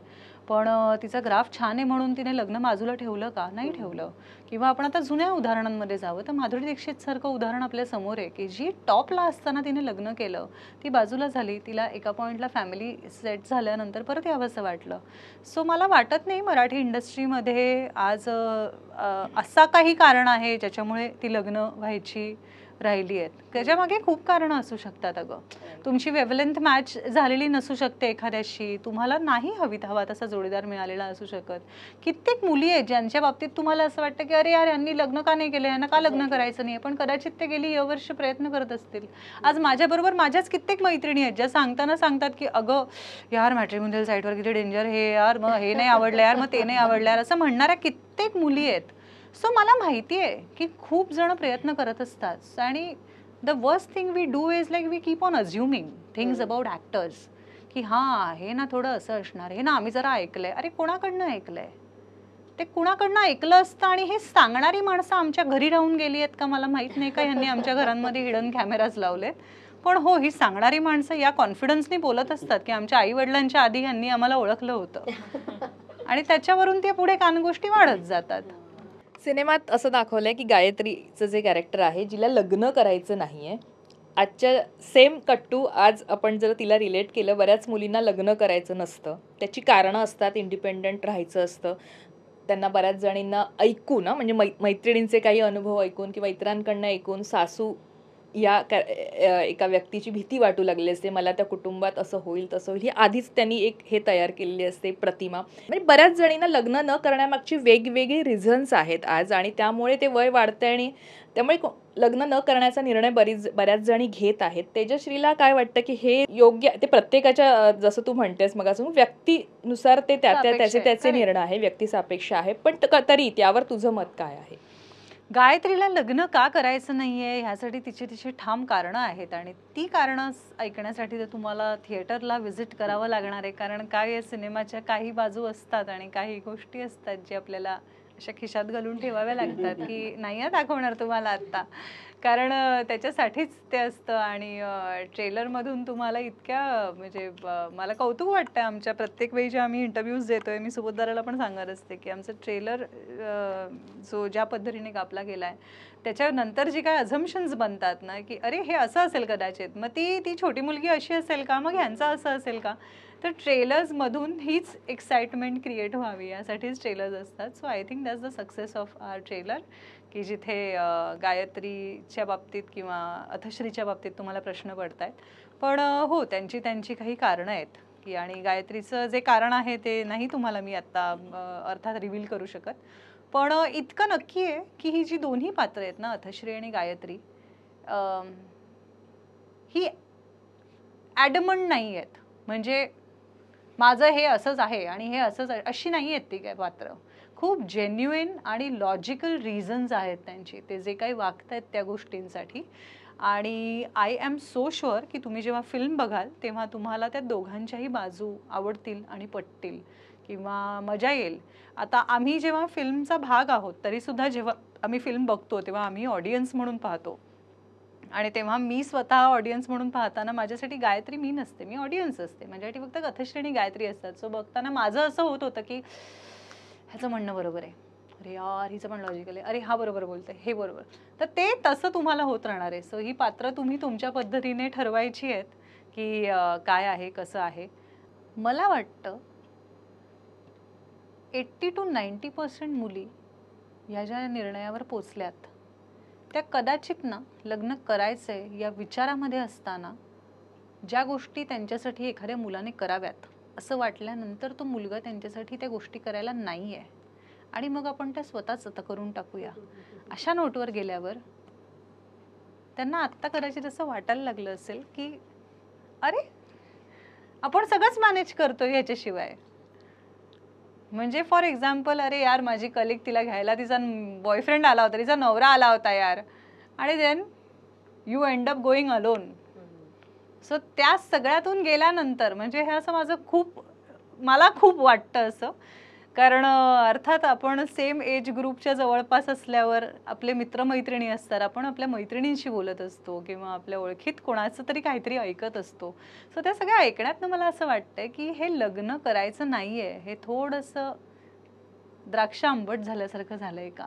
पण तिचा ग्राफ छान आहे म्हणून तिने लग्न बाजूला ठेवलं का? नाही ठेवलं. किंवा आपण आता जुन्या उदाहरणांमध्ये जावं तर माधुरी दीक्षित सारखं उदाहरण आपल्या समोर आहे की जी टॉपला असताना तिने लग्न केलं, ती बाजूला झाली, तिला एका पॉईंटला फॅमिली सेट झाल्यानंतर परत यावंसं वाटलं. सो मला वाटत नाही मराठी इंडस्ट्रीमध्ये आज असा काही कारण आहे ज्याच्यामुळे ती लग्न व्हायची राहिली आहेत. त्याच्यामागे खूप कारणं असू शकतात. अगं, तुमची वेवलेंथ मॅच झालेली नसू शकते एखाद्याशी, तुम्हाला नाही हवा तसा जोडीदार मिळालेला असू शकत. कित्येक मुली आहेत ज्यांच्या बाबतीत तुम्हाला असं वाटतं की अरे यार यांनी लग्न का नाही केलं, यांना का लग्न करायचं नाही, पण कदाचित ते गेली वर्ष प्रयत्न करत असतील. आज माझ्याबरोबर माझ्याच कित्येक मैत्रिणी आहेत ज्या सांगतात की अगं यार मॅट्रिमोनियल साईटवर किती डेंजर, हे यार मग हे नाही आवडलं यार, मग ते नाही आवडलं यार, असं म्हणणाऱ्या कित्येक मुली आहेत. सो मला माहिती आहे की खूप जण प्रयत्न करत असतात आणि the worst thing we do is like we keep on assuming things about actors की हां हे ना थोडं असं असणार, हे ना आम्ही जरा ऐकलंय. अरे कोणाकडनं ऐकलंय ते? कुणाकडनं ऐकलं असतं? आणि हे सांगणारी माणसं आमच्या घरी राहून गेली आहेत का मला माहीत नाही का यांनी आमच्या घरांमध्ये हिडन कॅमेराज लावलेत. पण हो, ही सांगणारी माणसं या कॉन्फिडन्सनी बोलत असतात की आमच्या आई वडिलांच्या आधी यांनी आम्हाला ओळखलं होतं आणि त्याच्यावरून ते पुढे कानगोष्टी वाढत जातात. सिनेमात असं दाखवलंय की गायत्रीचं जे कॅरेक्टर आहे, जिला लग्न करायचं नाहीये, आजच्या सेम कट्टू आज आपण जर तिला रिलेट केलं, बऱ्याच मुलींना लग्न करायचं नसतं, त्याची कारणं असतात, इंडिपेंडंट राहायचं असतं. त्यांना बऱ्याच जणींना ऐकून म्हणजे मैत्रिणींचे काही अनुभव ऐकून किंवा इतरांकडनं ऐकून सासू या एका व्यक्तीची भीती वाटू लागली असते, मला त्या कुटुंबात असं होईल तसं होईल, ही आधीच त्यांनी एक हे तयार केलेली असते प्रतिमा. म्हणजे बऱ्याच जणींना लग्न न करण्यामागची वेगवेगळी रिझन्स आहेत आज आणि त्यामुळे ते वय वाढतंय आणि त्यामुळे लग्न न करण्याचा निर्णय बऱ्याच जणी घेत आहेत. तेजश्रीला काय वाटतं की हे योग्य, ते प्रत्येकाच्या जसं तू म्हणतेस मग असं व्यक्तीनुसार ते त्याचे निर्णय आहे, व्यक्तिसापेक्ष आहे, पण तरी त्यावर तुझं मत काय आहे? गायत्रीला लग्न का करायचं नाहीये ह्यासाठी तिची ठाम कारणं आहेत आणि ती कारणं ऐकण्यासाठी तर तुम्हाला थिएटरला व्हिजिट करावं लागणार आहे. कारण काय या सिनेमाच्या काही बाजू असतात आणि काही गोष्टी असतात जे आपल्याला अशा खिशात घालून ठेवाव्या लागतात की नाही दाखवणार तुम्हाला आत्ता, कारण त्याच्यासाठीच ते असतं. आणि ट्रेलरमधून तुम्हाला इतक्या म्हणजे मला कौतुक वाटतं आमच्या प्रत्येक वेळी जे आम्ही इंटरव्ह्यूज देतोय, मी सुबोधदाराला पण सांगत असते की आमचं ट्रेलर जो ज्या पद्धतीने कापला गेला आहे त्याच्यानंतर जी काय अझम्पशन्स बनतात ना की अरे हे असं असेल कदाचित, मग ती छोटी मुलगी अशी असेल का, मग ह्यांचं असं असेल का, तर ट्रेलर्समधून हीच एक्साइटमेंट क्रिएट व्हावी यासाठीच ट्रेलर्स असतात. So I think that's the success of our trailer, की जिथे गायत्रीच्या बाबतीत किंवा अथश्रीच्या बाबतीत तुम्हाला प्रश्न पडत आहेत. पण हो, त्यांची काही कारणं आहेत की, आणि गायत्रीचं जे कारण आहे ते नाही तुम्हाला मी आत्ता अर्थात रिव्हील करू शकत. पण इतकं नक्की आहे की ही जी दोन्ही पात्र आहेत ना, अथश्री आणि गायत्री, ही ॲडमंट नाही आहेत. म्हणजे माझं हे असंच आहे आणि हे असंच आहे अशी नाही आहेत ती काय पात्र. खूप जेन्युइन आणि लॉजिकल रिझन्स आहेत त्यांची, ते जे काही वागत आहेत त्या गोष्टींसाठी. आणि आय एम सो शुअर की तुम्ही जेव्हा फिल्म बघाल तेव्हा तुम्हाला त्या दोघांच्याही बाजू आवडतील आणि पटतील किंवा मजा येईल. आता आम्ही जेव्हा फिल्मचा भाग आहोत तरीसुद्धा जेव्हा आम्ही फिल्म बघतो तेव्हा आम्ही ऑडियन्स म्हणून पाहतो, आणि तेव्हा मी स्वतः ऑडियन्स म्हणून पाहताना माझ्यासाठी गायत्री मी नसते, मी ऑडियन्स असते. माझ्यासाठी फक्त अथश्री आणि गायत्री असतात. सो बघताना माझं असं होत होतं की ह्याचं म्हणणं बरोबर आहे, अरे यार हिचं पण लॉजिकल आहे, अरे हा बरोबर बोलतोय, हे बरोबर. तर ते तसं तुम्हाला होत राहणार आहे. सो ही पात्र तुम्ही तुमच्या पद्धतीने ठरवायची आहेत की काय आहे कसं आहे. मला वाटतं 80 to 90% मुली या ज्या निर्णयावर पोचल्यात त्या कदाचित ना लग्न करायचंय या विचारामध्ये असताना ज्या गोष्टी त्यांच्यासाठी एखाद्या मुलाने कराव्यात असं वाटल्यानंतर तो मुलगा त्यांच्यासाठी त्या गोष्टी करायला नाही आहे, आणि मग आपण त्या स्वतःच आता करून टाकूया अशा नोटवर गेल्यावर त्यांना आत्ता कदाचित असं वाटायला लागलं असेल की अरे आपण सगळंच मॅनेज करतो ह्याच्याशिवाय. म्हणजे फॉर एक्झाम्पल, अरे यार माझी कलिग तिला घ्यायला तिचा बॉयफ्रेंड आला होता, तिचा नवरा आला होता यार, आणि then you end up going alone. So त्या सगळ्यातून गेल्यानंतर म्हणजे हे असं मला खूप वाटतं असं. कारण अर्थात आपण सेम एज ग्रुपच्या जवळपास असल्यावर आपले मित्रमैत्रिणी असतात, आपण आपल्या मैत्रिणींशी बोलत असतो किंवा आपल्या ओळखीत कोणाचं तरी काहीतरी ऐकत असतो. सो त्या सगळ्या ऐकण्यातनं मला असं वाटतंय की हे लग्न करायचं नाही आहे, हे थोडंसं द्राक्ष आंबट झाल्यासारखं झालं आहे का,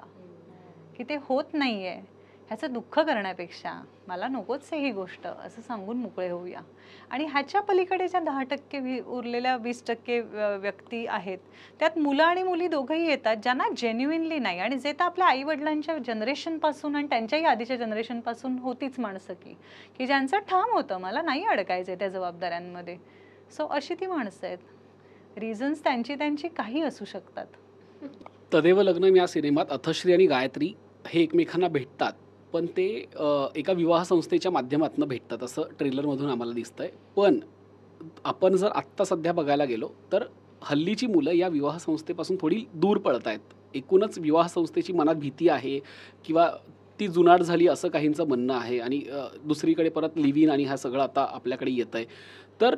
की ते होत नाही आहे ह्याचं दुःख करण्यापेक्षा मला नकोच आहे ही गोष्ट असं सांगून मोकळे होऊया. आणि ह्याच्या पलीकडेच्या 10% उरलेल्या 20% व्यक्ती आहेत, त्यात मुलं आणि मुली दोघंही येतात ज्यांना जेन्युइनली नाही, आणि जे तर आपल्या आईवडिलांच्या जनरेशनपासून आणि त्यांच्याही आधीच्या जनरेशनपासून होतीच माणसं की ज्यांचं ठाम होतं मला नाही अडकायचं आहे त्या जबाबदाऱ्यांमध्ये. सो अशी ती माणसं आहेत. रिझन्स त्यांची काही असू शकतात. तदेव लग्नम या सिनेमात अथश्री आणि गायत्री हे एकमेकांना भेटतात, पण ते एका विवाह संस्थेच्या माध्यमातून भेटतात असं ट्रेलरमधून आम्हाला दिसतंय. पण आपण जर आत्ता सध्या बघायला गेलो तर हल्लीची मुलं या विवाह संस्थेपासून थोडी दूर पळत आहेत. एकूणच विवाह संस्थेची मनात भीती आहे किंवा ती जुनाट झाली असं काहींचं म्हणणं आहे, आणि दुसरीकडे परत लिव्ह इन आणि हा सगळं आता आपल्याकडे येत आहे. तर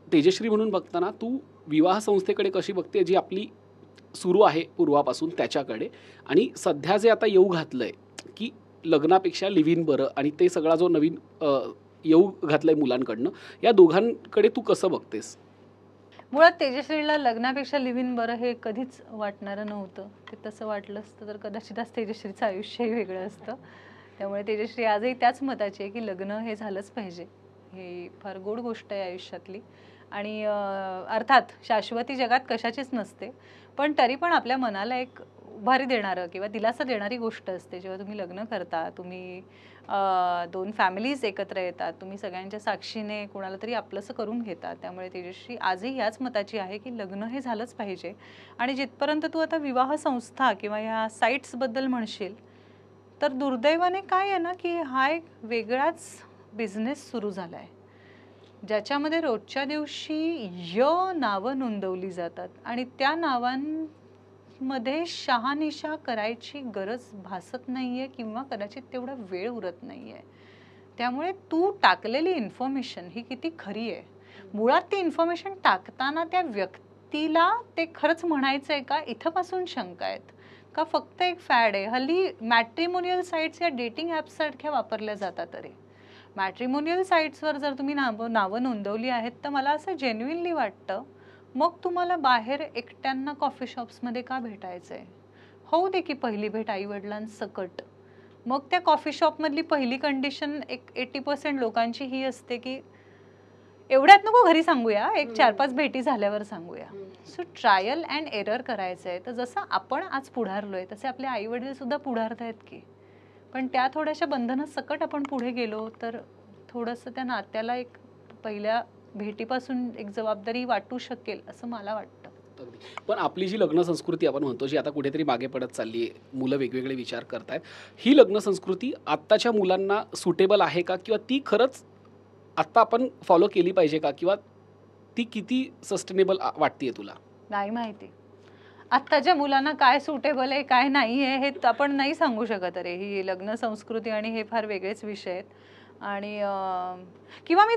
तेजश्री म्हणून बघताना तू विवाह संस्थेकडे कशी बघते, जी आपली सुरू आहे पूर्वापासून त्याच्याकडे, आणि सध्या जे आता येऊ घातलंय की लग्नापेक्षा लिव्ह इन बरं, आणि ते सगळा जो नवीन येऊ घातलाय मुलांकडनं, या दोघांकडे तू कसं बघतेस? मुळात तेजश्रीला लग्नापेक्षा लिव्ह इन बरं हे कधीच वाटणारं नव्हतं. ते तसं वाटलं असतं तर कदाचित आज तेजश्रीचं आयुष्यही वेगळं असतं. त्यामुळे तेजश्री आजही त्याच मताची आहे की लग्न हे झालंच पाहिजे, हे फार गोड गोष्ट आहे आयुष्यातली. आणि अर्थात शाश्वती जगात कशाचीच नसते, पण तरी पण आपल्या मनाला एक उभारी देणारं किंवा दिलासा देणारी गोष्ट असते जेव्हा तुम्ही लग्न करता. तुम्ही 2 फॅमिलीज एकत्र येतात, तुम्ही सगळ्यांच्या साक्षीने कोणाला तरी आपलंसं करून घेता. त्यामुळे तेजश्री आजही याच मताची आहे की लग्न हे झालंच पाहिजे. आणि जिथपर्यंत तू आता विवाह संस्था किंवा ह्या साईट्सबद्दल म्हणशील तर दुर्दैवाने काय आहे ना की हा एक वेगळाच बिझनेस सुरू झाला आहे, ज्याच्यामध्ये रोजच्या दिवशी नावं नोंदवली जातात आणि त्या नावांमध्ये शहानिशा करायची गरज भासत नाहीये किंवा कदाचित तेवढा वेळ उरत नाहीये. त्यामुळे तू टाकलेली इन्फॉर्मेशन ही किती खरी आहे, मुळात ती इन्फॉर्मेशन टाकताना त्या व्यक्तीला ते खरंच म्हणायचंय का, इथंपासून शंका आहेत का फक्त एक फॅड आहे. हल्ली मॅट्रिमोनियल साईट्स या डेटिंग ॲप्स सारख्या वापरल्या जातात. तरी मॅट्रिमोनियल साईट्सवर जर तुम्ही नावं नोंदवली आहेत तर मला असं जेन्युइनली वाटतं मग तुम्हाला बाहेर एकट्यांना कॉफी शॉप्समध्ये का भेटायचं आहे. होऊ दे की पहिली भेट आईवडिलांसकट. मग त्या कॉफी शॉपमधली पहिली कंडिशन एक 80% लोकांची ही असते की एवढ्यात नको घरी सांगूया, एक 4-5 भेटी झाल्यावर सांगूया. सो ट्रायल अँड एरर करायचं आहे. तर जसं आपण आज पुढारलोय तसे आपले आई वडील सुद्धा पुढारतायत की, पण त्या थोड्याशा बंधनासकट आपण पुढे गेलो तर थोडंसं त्या नात्याला एक पहिल्या भेटीपासून एक जबाबदारी वाटू शकेल असं मला वाटतं. पण आपली जी लग्न संस्कृती आपण म्हणतो, जी आता कुठेतरी मागे पडत चालली आहे, मुलं वेगवेगळे विचार करतायत, ही लग्न संस्कृती आत्ताच्या मुलांना सुटेबल आहे का, किंवा ती खरंच आत्ता आपण फॉलो केली पाहिजे का, किंवा ती किती सस्टेनेबल वाटतेय तुला? नाही माहिती आत्ताच्या मुलांना काय सुटेबल आहे काय नाही आहे हे आपण नाही सांगू शकत. अरे ही लग्न संस्कृती आणि हे फार वेगळेच विषय आहेत. आणि किंवा मी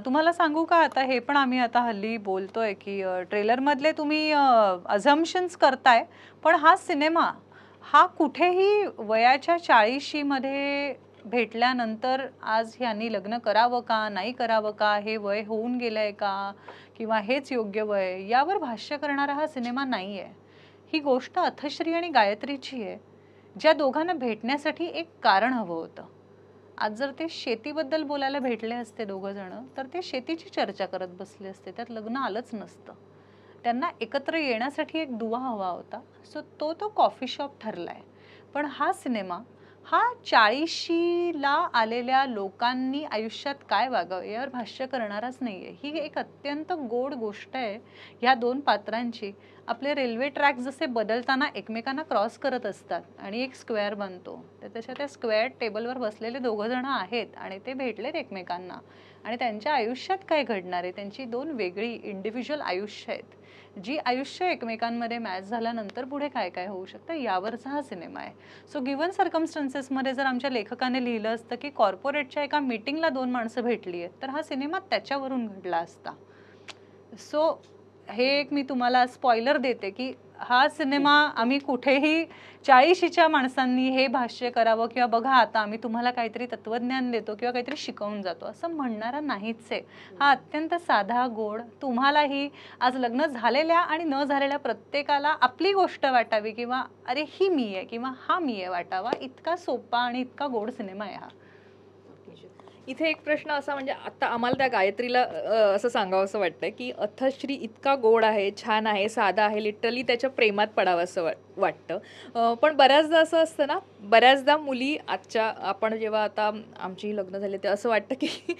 तुम्हाला सांगू का, आता हे पण आम्ही आता हल्ली बोलतोय की ट्रेलरमधले तुम्ही अझम्पशन्स करताय, पण हा सिनेमा हा कुठेही वयाच्या 40मध्ये भेटल्यानंतर आज ह्यांनी लग्न करावं का नाही करावं का, हे वय होऊन गेलंय का, किंवा हेच योग्य वय, यावर भाष्य करणारा हा सिनेमा नाही आहे. ही गोष्ट अथश्री आणि गायत्रीची आहे, ज्या दोघांना भेटण्यासाठी एक कारण हवं होतं. आज जर ते शेतीबद्दल बोलायला भेटले असते दोघं जण, तर ते शेतीची चर्चा करत बसले असते, त्यात लग्न आलंच नसतं. त्यांना एकत्र येण्यासाठी एक दुवा हवा होता. सो तो कॉफी शॉप ठरलाय. पण हा सिनेमा हा 40ला आलेल्या लोकांनी आयुष्यात काय वागावं यावर भाष्य करणाराच नाहीये. ही एक अत्यंत गोड गोष्ट आहे ह्या दोन पात्रांची. आपले रेल्वे ट्रॅक जसे बदलताना एकमेकांना क्रॉस करत असतात आणि एक स्क्वेअर बनतो, तर तशा त्या स्क्वेअर टेबलवर बसलेले दोघं जण आहेत आणि ते भेटलेत एकमेकांना, आणि त्यांच्या आयुष्यात काय घडणार आहे, त्यांची दोन वेगळी इंडिव्हिज्युअल आयुष्य आहेत, जी आयुष्य एकमेकांमध्ये मॅच झाल्यानंतर पुढे काय काय होऊ शकतं यावरचा हा सिनेमा आहे. सो गिवन सर्कमस्टन्सेसमध्ये जर आमच्या लेखकाने लिहिलं असतं की कॉर्पोरेटच्या एका मीटिंगला 2 माणसं भेटली आहेत, तर हा सिनेमा त्याच्यावरून घडला असता. सो हे एक मी तुम्हाला स्पॉइलर देते की हा सिनेमा आम्ही कुठेही 40च्या माणसांनी हे भाष्य करावं किंवा बघा आता आम्ही तुम्हाला काहीतरी तत्वज्ञान देतो किंवा काहीतरी शिकवून जातो असं म्हणणारा नाहीच आहे. हा अत्यंत साधा गोड, तुम्हालाही आज लग्न झालेल्या आणि न झालेल्या प्रत्येकाला आपली गोष्ट वाटावी किंवा अरे ही मी आहे किंवा हा मी आहे वाटावा, इतका सोपा आणि इतका गोड सिनेमा आहे हा. इथे एक प्रश्न असा, म्हणजे आता आम्हाला त्या गायत्रीला असं सांगावं असं वाटतंय की अथश्री इतका गोड आहे, छान आहे, साधा आहे, लिटरली त्याच्या प्रेमात पडावं असं वाटतं. पण बऱ्याचदा असं असतं ना, बऱ्याचदा मुली आजच्या, आपण जेव्हा आता आमचीही लग्न झाले ते असं वाटतं की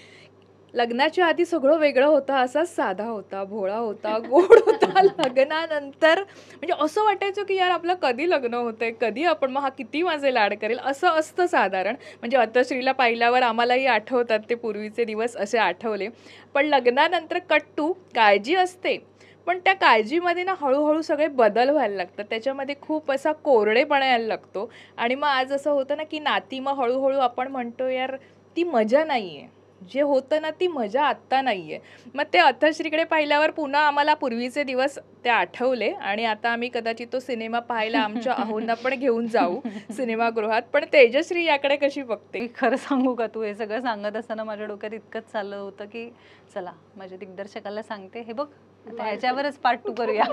लग्नाच्या आधी सगळं वेगळं होतं, असाच साधा होता, भोळा होता, गोड होता. लग्नानंतर म्हणजे असं वाटायचं की यार आपलं कधी लग्न होतंय, कधी आपण मग हा किती माझे लाड करेल, असं असतं साधारण. म्हणजे अथश्रीला पाहिल्यावर आम्हालाही आठवतात ते पूर्वीचे दिवस असे आठवले. पण लग्नानंतर कट्टू काळजी असते, पण त्या काळजीमध्ये ना हळूहळू सगळे बदल व्हायला लागतात, त्याच्यामध्ये खूप असा कोरडेपणा यायला लागतो. आणि मग आज असं होतं ना की नाती मग हळूहळू आपण म्हणतो यार ती मजा नाही आहे, जे होतं ना ती मजा आत्ता नाही आहे. मग ते अथश्रीकडे पाहिल्यावर पुन्हा आम्हाला पूर्वीचे दिवस ते आठवले आणि आता आम्ही कदाचित तो सिनेमा पाहायला आमच्या अहोंना पण घेऊन जाऊ सिनेमागृहात. पण तेजश्री याकडे कशी बघते? मी खरं सांगू का, तू हे सगळं सांगत असताना माझ्या डोक्यात इतकंच चाललं होतं की चला माझ्या दिग्दर्शकाला सांगते, हे बघ आता ह्याच्यावरच पार्ट 2 करूया.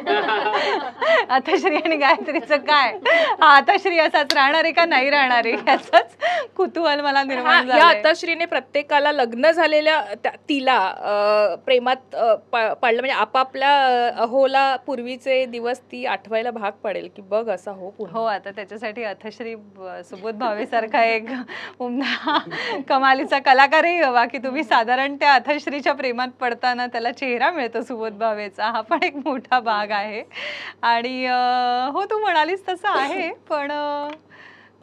अथश्री आणि गायत्रीचं काय, हा अथश्री असाच राहणार आहे का नाही राहणार आहे याचंच कुतूहल मला निर्माण झालंय. या अथश्रीने प्रत्येकाला लग्न झालेल्या तिला प्रेमात पडलं, म्हणजे आपापल्या अहोला पूर्वीचे दिवस ती आठवायला भाग पडेल की बघ असा हो. हो, आता त्याच्यासाठी अथश्री सुबोध भावेसारखा एक उमदा कमालीचा कलाकारही हवा की तुम्ही साधारण त्या अथश्रीच्या प्रेमात पडताना त्याला चेहरा मिळतो सुबोध भावेचा, हा पण एक मोठा भाग आहे. आणि हो तू म्हणालीस तसं आहे, पण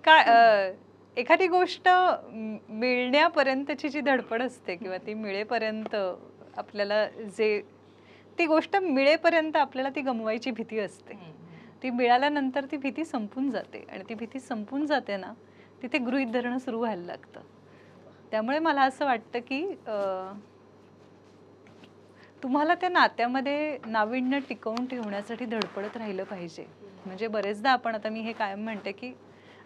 काय एखादी गोष्ट मिळण्यापर्यंतची जी धडपड असते किंवा ती मिळेपर्यंत आपल्याला ती गोष्ट मिळेपर्यंत आपल्याला ती गमवायची भीती असते. ती मिळाल्यानंतर ती भीती संपून जाते आणि ती भीती संपून जाते ना, तिथे गृहीत धरणं सुरू व्हायला लागतं. त्यामुळे मला असं वाटतं की तुम्हाला त्या नात्यामध्ये नाविन्य टिकवून ठेवण्यासाठी धडपडत राहिलं पाहिजे. म्हणजे बरेचदा आपण, आता मी हे कायम म्हणते की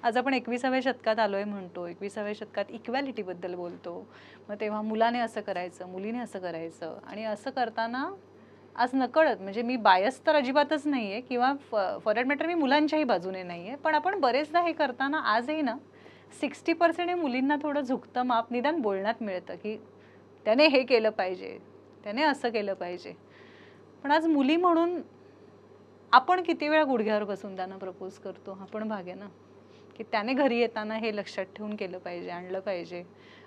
आज आपण 21व्या शतकात आलोय म्हणतो, 21व्या शतकात इक्वॅलिटीबद्दल बोलतो, मग तेव्हा मुलाने असं करायचं, मुलीने असं करायचं, आणि असं करताना आज नकळत, म्हणजे मी बायस तर अजिबातच नाही आहे किंवा फॉर दॅट मॅटर मी मुलांच्याही बाजूने नाही आहे, पण आपण बरेचदा हे करताना आजही ना 60% हे मुलींना थोडं झुकतं माप निदान बोलण्यात मिळतं की त्याने हे केलं पाहिजे, त्याने असं केलं पाहिजे. पण आज मुली म्हणून आपण किती वेळा गुडघ्यावर बसून त्यांना प्रपोज करतो, हा पण भाग आहे ना, की त्याने घरी येताना हे लक्षात ठेवून केलं पाहिजे, आणलं पाहिजे.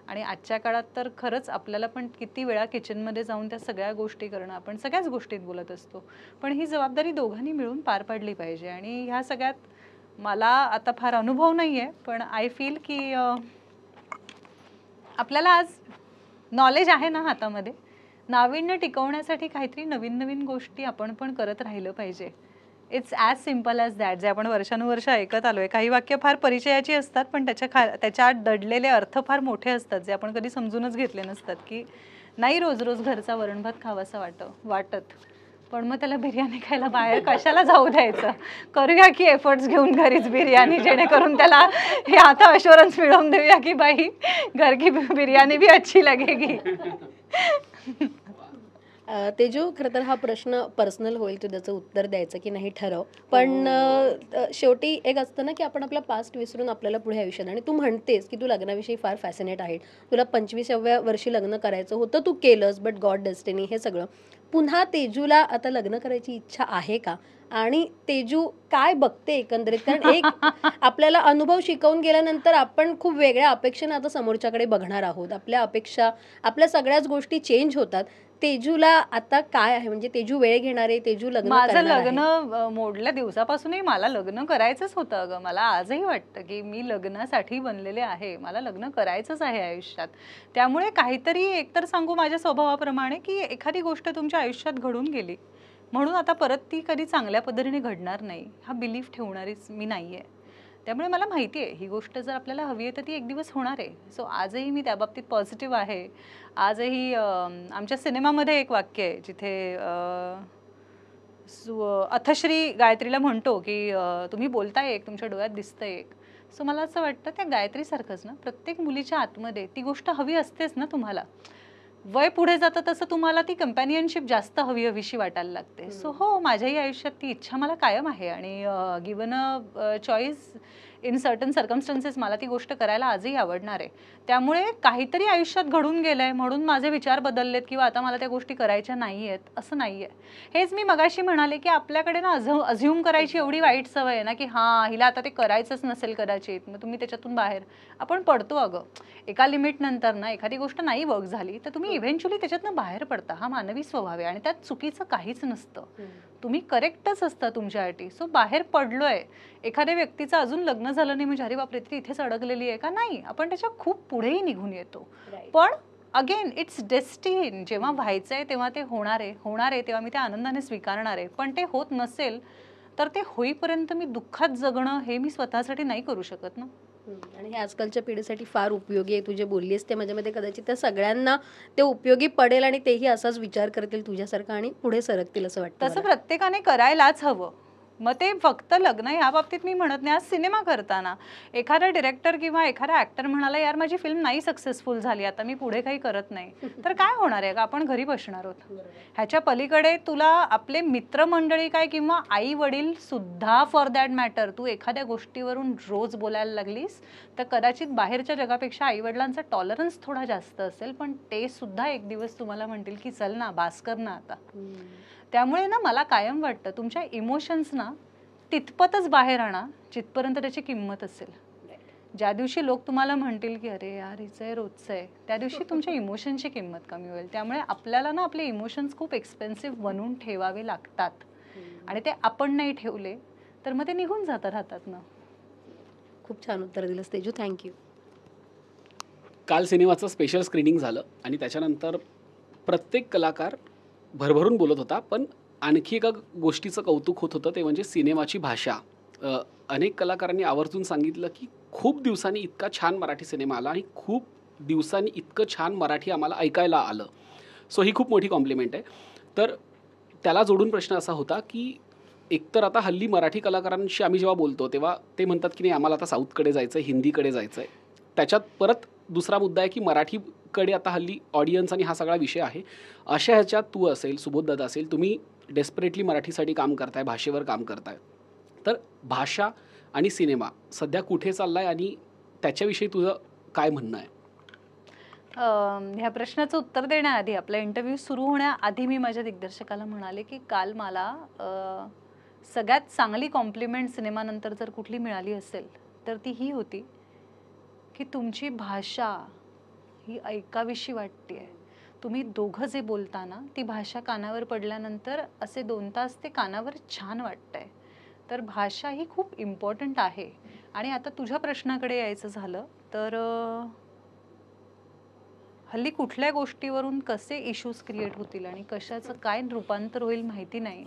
आणि आजच्या काळात तर खरंच आपल्याला पण किती वेळा किचनमध्ये जाऊन त्या सगळ्या गोष्टी करणं, आपण सगळ्याच गोष्टीत बोलत असतो, पण ही जबाबदारी दोघांनी मिळून पार पाडली पाहिजे. आणि ह्या सगळ्यात मला आता फार अनुभव नाही आहे, पण आय फील की आपल्याला आज नॉलेज आहे ना हातामध्ये, नाविन्य टिकवण्यासाठी काहीतरी नवीन नवीन गोष्टी आपण पण करत राहिलं पाहिजे. It's as simple as that. जे आपण वर्षानुवर्ष ऐकत आलोय, काही वाक्य फार परिचयाची असतात, पण त्याच्यात दडलेले अर्थ फार मोठे असतात, जे आपण कधी समजूनच घेतले नसतात. की नाही रोज रोज घरचा वरणभात खावासा वाटत, पण मग त्याला बिर्याणी खायला बाहेर कशाला जाऊ द्यायचं, करूया की एफर्ट्स घेऊन घरीच बिर्याणी, जेणेकरून त्याला हे आता अश्योरन्स मिळवून देऊया की बाई घर की बिर्याणी भी अच्छी लगेगी. तेजू, खरं तर हा प्रश्न पर्सनल होईल, तू त्याचं उत्तर द्यायचं की नाही ठरव, पण शेवटी एक असतं ना की आपण आपला पास्ट विसरून आपल्याला पुढे आयुष्यात, आणि तू म्हणतेस की तू लग्नाविषयी फार फॅसिनेट आहे, तुला 25व्या वर्षी लग्न करायचं होतं, तू केलंस, बट गॉड डेस्टिनी हे सगळं. पुन्हा तेजूला आता लग्न करायची इच्छा आहे का? आणि तेजू काय बघते एकंदरीत? कारण एक आपल्याला अनुभव शिकवून गेल्यानंतर आपण खूप वेगळ्या अपेक्षेने आता समोरच्याकडे बघणार आहोत. आपल्या अपेक्षा, आपल्या सगळ्याच गोष्टी चेंज होतात. तेजूला आता काय आहे, म्हणजे तेजू वेळ घेणार आहे, तेजू लग्न माझं लग्न मोडल्या दिवसापासूनही मला लग्न करायचंच होतं. अगं, मला आजही वाटतं की मी लग्नासाठी बनलेले आहे, मला लग्न करायचंच आहे आयुष्यात. त्यामुळे काहीतरी एकतर सांगू माझ्या स्वभावाप्रमाणे की एखादी गोष्ट तुमच्या आयुष्यात घडून गेली म्हणून आता परत ती कधी चांगल्या पद्धतीने घडणार नाही, हा बिलीफ ठेवणारीच मी नाही आहे. त्यामुळे मला माहिती आहे ही गोष्ट जर आपल्याला हवी आहे तर ती एक दिवस होणार आहे. सो आजही मी त्या बाबतीत पॉझिटिव्ह आहे. आजही आमच्या सिनेमामध्ये एक वाक्य आहे जिथे अथश्री गायत्रीला म्हणतो की तुम्ही बोलताय एक, तुमच्या डोळ्यात दिसतंय एक. सो मला असं वाटतं त्या गायत्रीसारखंच ना प्रत्येक मुलीच्या आतमध्ये ती गोष्ट हवी असतेच ना. तुम्हाला वय पुढे जातं तसं तुम्हाला ती कंपॅनियनशिप जास्त हवीशी वाटायला लागते. सो हो, माझ्याही आयुष्यात ती इच्छा मला कायम आहे, आणि given a choice in certain circumstances मला ती गोष्ट करायला आजही आवडणार आहे. त्यामुळे काहीतरी आयुष्यात घडून गेलंय म्हणून माझे विचार बदललेत किंवा आता मला त्या गोष्टी करायच्या नाही आहेत असं नाही आहे. हेच मी मगाशी म्हणाले की आपल्याकडे ना अझ्युम करायची एवढी वाईट सवय आहे ना की हां हिला आता ते करायचंच नसेल कदाचित, मग तुम्ही त्याच्यातून बाहेर आपण पडतो. अगं, एका लिमिट नंतर ना एखादी गोष्ट नाही वर्क झाली तर तुम्ही इव्हेंच्युअली त्याच्यातनं बाहेर पडता. हा मानवी स्वभाव आहे आणि त्यात चुकीचं काहीच नसतं, तुम्ही करेक्टच असता तुमच्यासाठी. सो बाहेर पडलोय, एखाद्या व्यक्तीचं अजून लग्न झालं नाही म्हणजे अरे बापरे ती इथेच अडकलेली आहे का, नाही, आपण त्याच्या खूप पुढेही निघून येतो. पण अगेन इट्स डेस्टिन, जेव्हा व्हायचंय तेव्हा ते होणार आहे तेव्हा मी ते आनंदाने स्वीकारणार आहे. पण ते होत नसेल तर ते होईपर्यंत मी दुःखात जगणं हे मी स्वतःसाठी नाही करू शकत ना. आणि हे आजकालच्या पिढीसाठी फार उपयोगी आहे. तू जे बोललीस ते माझ्यामध्ये कदाचित त्या सगळ्यांना ते उपयोगी पडेल आणि तेही असाच विचार करतील तुझ्यासारखा आणि पुढे सरकतील असं वाटतं. तसं प्रत्येकाने करायलाच हवं. मग ते फक्त लग्न ह्या बाबतीत मी म्हणत नाही. आज सिनेमा करताना एखादा डिरेक्टर किंवा एखादा ऍक्टर म्हणाला यार माझी फिल्म नाही सक्सेसफुल झाली, आता मी पुढे काही करत नाही, तर काय होणार आहे का, आपण घरी बसणार आहोत. ह्याच्या पलीकडे तुला आपले मित्रमंडळी काय किंवा आई वडील सुद्धा फॉर दॅट मॅटर, तू एखाद्या गोष्टीवरून रोज बोलायला लागलीस तर कदाचित बाहेरच्या जगापेक्षा आई वडिलांचा टॉलरन्स थोडा जास्त असेल, पण ते सुद्धा एक दिवस तुम्हाला म्हणतील की चल ना बास कर ना आता. त्यामुळे ना मला कायम वाटतं तुमच्या इमोशन्स ना तितपतच बाहेर आणा जिथपर्यंत त्याची किंमत असेल. ज्या दिवशी लोक तुम्हाला म्हणतील की अरे यार हिचं आहे रोजचं आहे, त्या दिवशी तुमच्या इमोशनची किंमत कमी होईल. त्यामुळे आपल्याला ना आपले इमोशन्स खूप एक्सपेन्सिव्ह बनवून ठेवावे लागतात, आणि ते आपण नाही ठेवले तर मग ते निघून राहतात ना. खूप छान उत्तर दिलंस तेजू, थँक्यू. काल सिनेमाचं स्पेशल स्क्रीनिंग झालं आणि त्याच्यानंतर प्रत्येक कलाकार भरभरून बोलत होता, पण आणखी एका गोष्टीचं कौतुक होत होतं ते म्हणजे सिनेमाची भाषा. अनेक कलाकारांनी आवर्जून सांगितलं की खूप दिवसांनी इतका छान मराठी सिनेमा आला आणि खूप दिवसांनी इतकं छान मराठी आम्हाला ऐकायला आलं. सो ही खूप मोठी कॉम्प्लिमेंट आहे. तर त्याला जोडून प्रश्न असा होता की एकतर आता हल्ली मराठी कलाकारांशी आम्ही जेव्हा बोलतो तेव्हा ते म्हणतात की नाही आम्हाला आता साऊथकडे जायचं आहे, हिंदीकडे जायचं आहे. त्याच्यात परत दुसरा मुद्दा आहे की मराठीकडे आता हल्ली ऑडियन्स आणि हा सगळा विषय आहे. अशा ह्याच्यात तू असेल, सुबोधदादा असेल, तुम्ही डेस्परेटली मराठीसाठी काम करताय, भाषेवर काम करताय, तर भाषा आणि सिनेमा सध्या कुठे चाललाय आणि त्याच्याविषयी तुझं काय म्हणणं आहे? ह्या प्रश्नाचं उत्तर देण्याआधी आपला इंटरव्ह्यू सुरू होण्याआधी मी माझ्या दिग्दर्शकाला म्हणाले की काल मला सगळ्यात चांगली कॉम्प्लिमेंट सिनेमानंतर जर कुठली मिळाली असेल तर ती ही होती की तुमची भाषा ही ऐकावीशी वाटते. तुम्ही दोघं जे बोलताना ती भाषा कानावर पडल्यानंतर असे 2 तास ते कानावर छान वाटतंय. तर भाषा ही खूप इम्पॉर्टंट आहे. आणि आता तुझ्या प्रश्नाकडे यायचं झालं तर हल्ली कुठल्या गोष्टीवरून कसे इश्यूज क्रिएट होतील आणि कशाचं काय रूपांतर होईल माहिती नाही.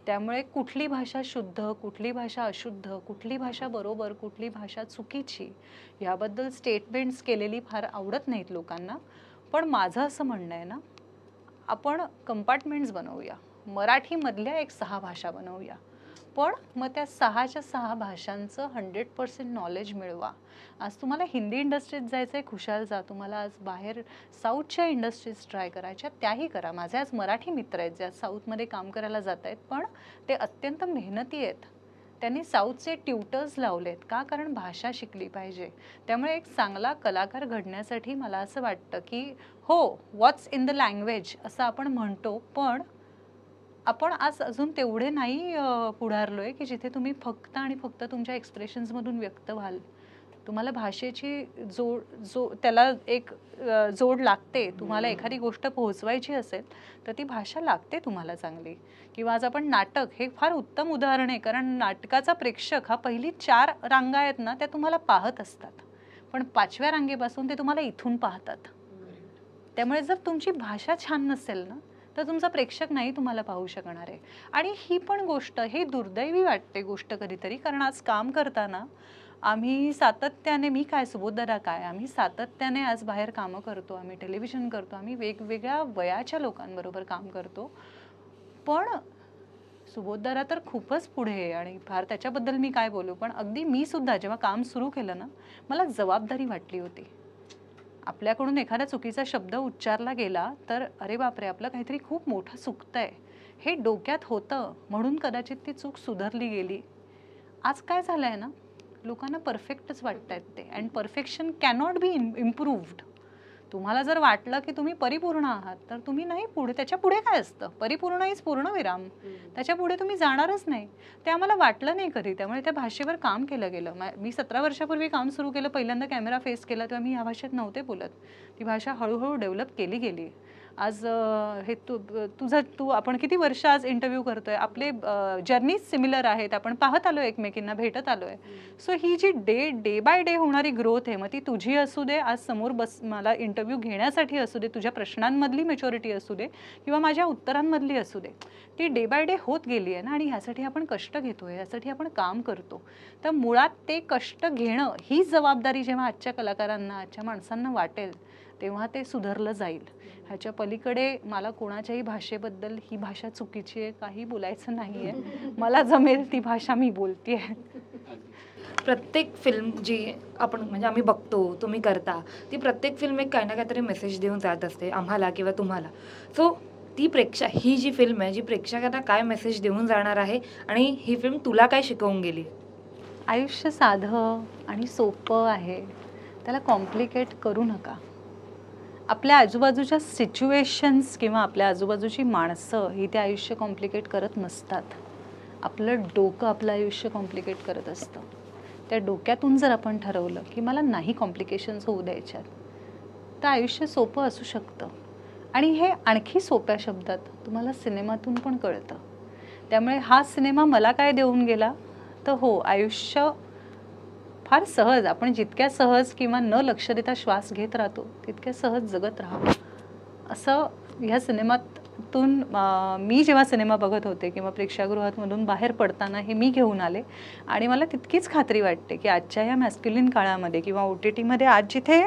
त्यामुळे कुठली भाषा शुद्ध, कुठली भाषा अशुद्ध, कुठली भाषा बरोबर, कुठली भाषा चुकीची याबद्दल स्टेटमेंट्स केलेली फार आवडत नाहीत लोकांना. पण माझं असं म्हणणं आहे ना, आपण कंपार्टमेंट्स बनवूया. मराठीमधल्या एक 6 भाषा बनवूया. पण मग त्या 6च्या 6 भाषांचं 100% नॉलेज मिळवा. आज तुम्हाला हिंदी इंडस्ट्रीत जायचं आहे, खुशाल जा. तुम्हाला आज बाहेर साऊथच्या इंडस्ट्रीज ट्राय करायच्या, त्याही करा. माझे आज मराठी मित्र आहेत जे आज साऊथमध्ये काम करायला जात आहेत, पण ते अत्यंत मेहनती आहेत. त्यांनी साऊथचे ट्युटर्स लावलेत. का? कारण भाषा शिकली पाहिजे. त्यामुळे एक चांगला कलाकार घडण्यासाठी मला असं वाटतं की हो, व्हॉट्स इन द लँग्वेज असं आपण म्हणतो, पण आपण आज अजून तेवढे नाही पुढारलोय की जिथे तुम्ही फक्त आणि फक्त तुमच्या एक्सप्रेशन्समधून व्यक्त व्हाल. तुम्हाला भाषेची त्याला एक जोड लागते. तुम्हाला एखादी गोष्ट पोहोचवायची असेल तर ती भाषा लागते तुम्हाला चांगली. किंवा आज आपण नाटक, हे फार उत्तम उदाहरण आहे. कारण नाटकाचा प्रेक्षक हा पहिली 4 रांगा आहेत ना, त्या तुम्हाला पाहत असतात, पण 5व्या रांगेपासून ते तुम्हाला इथून पाहतात. त्यामुळे जर तुमची भाषा छान नसेल ना तर तुमचा प्रेक्षक नाही तुम्हाला पाहू शकणार आहे. आणि ही पण गोष्ट, हे दुर्दैवी वाटते गोष्ट कधीतरी. कारण आज काम करताना आम्ही सातत्याने, मी काय सुबोधदादा काय, आम्ही सातत्याने आज बाहेर कामं करतो, आम्ही टेलिव्हिजन करतो, आम्ही वेगवेगळ्या वयाच्या लोकांबरोबर काम करतो. पण सुबोधदादा तर खूपच पुढे आहे आणि फार त्याच्याबद्दल मी काय बोलू. पण अगदी मी सुद्धा जेव्हा काम सुरू केलं ना, मला जबाबदारी वाटली होती. आपल्याकडून एखादा चुकीचा शब्द उच्चारला गेला तर अरे बापरे, आपलं काहीतरी खूप मोठं चुकतंय हे डोक्यात होतं, म्हणून कदाचित ती चूक सुधारली गेली. आज काय झालं आहे ना, लोकांना परफेक्टच वाटत आहेत ते. And perfection cannot be improved. तुम्हाला जर वाटलं की तुम्ही परिपूर्ण आहात तर तुम्ही नाही पुढे, त्याच्या पुढे काय असतं, परिपूर्ण इज पूर्णविराम, त्याच्या पुढे तुम्ही जाणारच नाही. ते आम्हाला वाटलं नाही कधी. त्यामुळे त्या भाषेवर काम केलं गेलं. मी 17 वर्षापूर्वी काम सुरू केलं, पहिल्यांदा कॅमेरा फेस केला तेव्हा मी ह्या भाषेत नव्हते बोलत. ती भाषा हळूहळू डेव्हलप केली गेली. आज हे तू आपण किती वर्ष आज इंटरव्ह्यू करतोय, आपले जर्नीज सिमिलर आहेत, आपण पाहत आलो एकमेकींना, भेटत आलोय. सो ही जी डे बाय डे होणारी ग्रोथ आहे, मग ती तुझी असू दे, आज समोर मला इंटरव्ह्यू घेण्यासाठी असू दे, तुझ्या प्रश्नांमधली मॅच्युरिटी असू दे किंवा माझ्या उत्तरांमधली असू दे, ती डे बाय डे होत गेली आहे ना. आणि ह्यासाठी आपण कष्ट घेतोय, ह्यासाठी आपण काम करतो. तर मुळात ते कष्ट घेणं ही जबाबदारी जेव्हा आजच्या कलाकारांना, आजच्या माणसांना वाटेल तेव्हा ते सुधारलं जाईल. ह्याच्या पलीकडे मला कोणाच्याही भाषेबद्दल ही भाषा चुकीची आहे काही बोलायचं नाही आहे. मला जमेल ती भाषा मी बोलते आहे. प्रत्येक फिल्म जी आपण म्हणजे आम्ही बघतो, तुम्ही करता, ती प्रत्येक फिल्म एक काही ना काहीतरी मेसेज देऊन जात असते आम्हाला किंवा तुम्हाला. सो ही जी फिल्म आहे, जी प्रेक्षकांना काय मेसेज देऊन जाणार आहे आणि ही फिल्म तुला काय शिकवून गेली? आयुष्य साधं आणि सोपं आहे, त्याला कॉम्प्लिकेट करू नका. आपल्या आजूबाजूच्या सिच्युएशन्स किंवा आपल्या आजूबाजूची माणसं ही ते आयुष्य कॉम्प्लिकेट करत नसतात. आपलं डोकं आपलं आयुष्य कॉम्प्लिकेट करत असतं. त्या डोक्यातून जर आपण ठरवलं की मला नाही कॉम्प्लिकेशन्स होऊ द्यायच्यात, तर आयुष्य सोपं असू शकतं. आणि हे आणखी सोप्या शब्दात तुम्हाला सिनेमातून पण कळतं. त्यामुळे हा सिनेमा मला काय देऊन गेला तर हो, आयुष्य फार सहज, आपण जितक्या सहज किंवा न लक्ष देता श्वास घेत राहतो तितक्या सहज जगत राहावं असं ह्या सिनेमातून मी जेव्हा सिनेमा बघत होते किंवा प्रेक्षागृहातमधून बाहेर पडताना हे मी घेऊन आले. आणि मला तितकीच खात्री वाटते की आजच्या या मॅस्क्युलिन काळामध्ये किंवा OTTमध्ये आज जिथे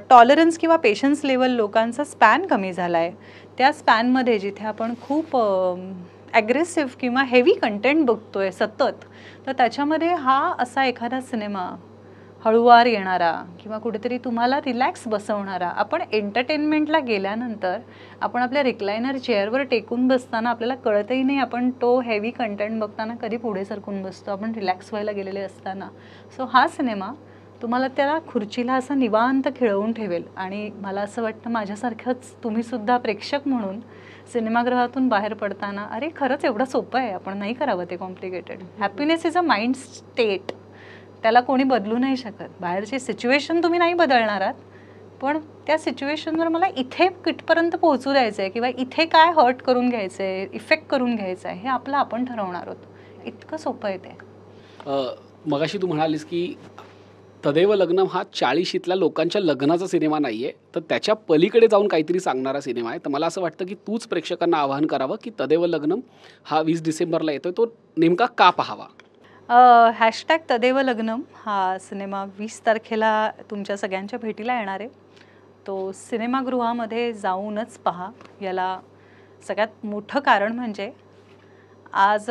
टॉलरन्स किंवा पेशन्स लेवल लोकांचा स्पॅन कमी झाला आहे, त्या स्पॅनमध्ये जिथे आपण खूप ॲग्रेसिव्ह किंवा हेवी कंटेंट बघतोय सतत, तर त्याच्यामध्ये हा असा एखादा सिनेमा हळूवार येणारा किंवा कुठेतरी तुम्हाला रिलॅक्स बसवणारा, आपण एंटरटेनमेंटला गेल्यानंतर आपण आपल्या रिक्लायनर चेअरवर टेकून बसताना आपल्याला कळतही नाही आपण तो हेवी कंटेंट बघताना कधी पुढे सरकून बसतो, आपण रिलॅक्स व्हायला गेलेले असताना. सो हा सिनेमा तुम्हाला त्याला खुर्चीला असं निवांत खेळवून ठेवेल. आणि मला असं वाटतं माझ्यासारखंच तुम्हीसुद्धा प्रेक्षक म्हणून सिनेमागृहातून बाहेर पडताना अरे खरंच एवढं सोपं आहे, आपण नाही करावं ते complicated. Happiness is a mind state, त्याला कोणी बदलू नाही शकत. बाहेरची सिच्युएशन तुम्ही नाही बदलणार आहात, पण त्या सिच्युएशनवर मला इथे कितपर्यंत पोहोचू द्यायचं आहे किंवा इथे काय हर्ट करून घ्यायचं आहे, इफेक्ट करून घ्यायचं आहे, हे आपलं आपण ठरवणार आहोत. इतकं सोपं आहे ते. मगाशी तू म्हणालीस की तदेव लग्नम हा 40शीतल्या लोकांच्या लग्नाचा सिनेमा नाही आहे, तर त्याच्या पलीकडे जाऊन काहीतरी सांगणारा सिनेमा आहे. तर मला असं वाटतं की तूच प्रेक्षकांना आवाहन करावं की तदेव लग्नम हा 20 डिसेंबरला येतोय, तो नेमका का पाहावा. हॅशटॅग तदेव लग्नम हा सिनेमा 20 तारखेला तुमच्या सगळ्यांच्या भेटीला येणार आहे. तो सिनेमागृहामध्ये जाऊनच पहा. याला सगळ्यात मोठं कारण म्हणजे आज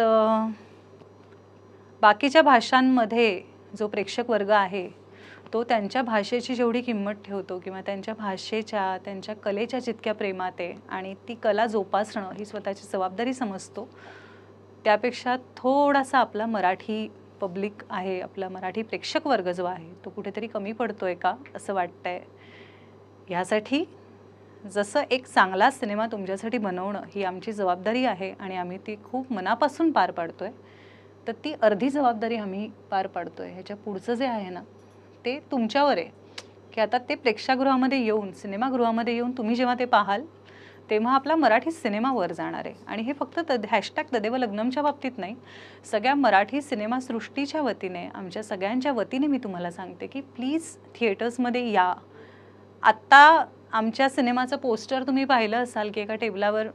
बाकीच्या भाषांमध्ये जो प्रेक्षक वर्ग आहे तो त्यांच्या भाषेची जेवढी किंमत ठेवतो किंवा त्यांच्या भाषेच्या त्यांच्या कलेच्या जितक्या प्रेमात आहे आणि ती कला जोपासणं ही स्वतःची जबाबदारी समजतो, त्यापेक्षा थोडासा आपला मराठी पब्लिक आहे, आपला मराठी प्रेक्षक वर्ग जो आहे तो कुठेतरी कमी पडतोय का असं वाटतंय. ह्यासाठी जसं एक चांगला सिनेमा तुमच्यासाठी बनवणं ही आमची जबाबदारी आहे आणि आम्ही ती खूप मनापासून पार पाडतोय, तर ती अर्धी जबाबदारी आम्ही पार पाडतोय. ह्याच्या पुढचं जे आहे ना ते तुमच्यावर आहे की आता ते प्रेक्षागृहामध्ये येऊन सिनेमागृहामध्ये येऊन तुम्ही जेव्हा ते पाहाल तेव्हा आपला मराठी सिनेमा वर जाणार आहे. आणि हे फक्त हॅशटॅग तदेव लग्नमच्या बाबतीत नाही, सगळ्या मराठी सिनेमासृष्टीच्या वतीने आमच्या सगळ्यांच्या वतीने मी तुम्हाला सांगते की प्लीज थिएटर्समध्ये या. आत्ता आमच्या सिनेमाचं पोस्टर तुम्ही पाहिलं असाल की एका टेबलावर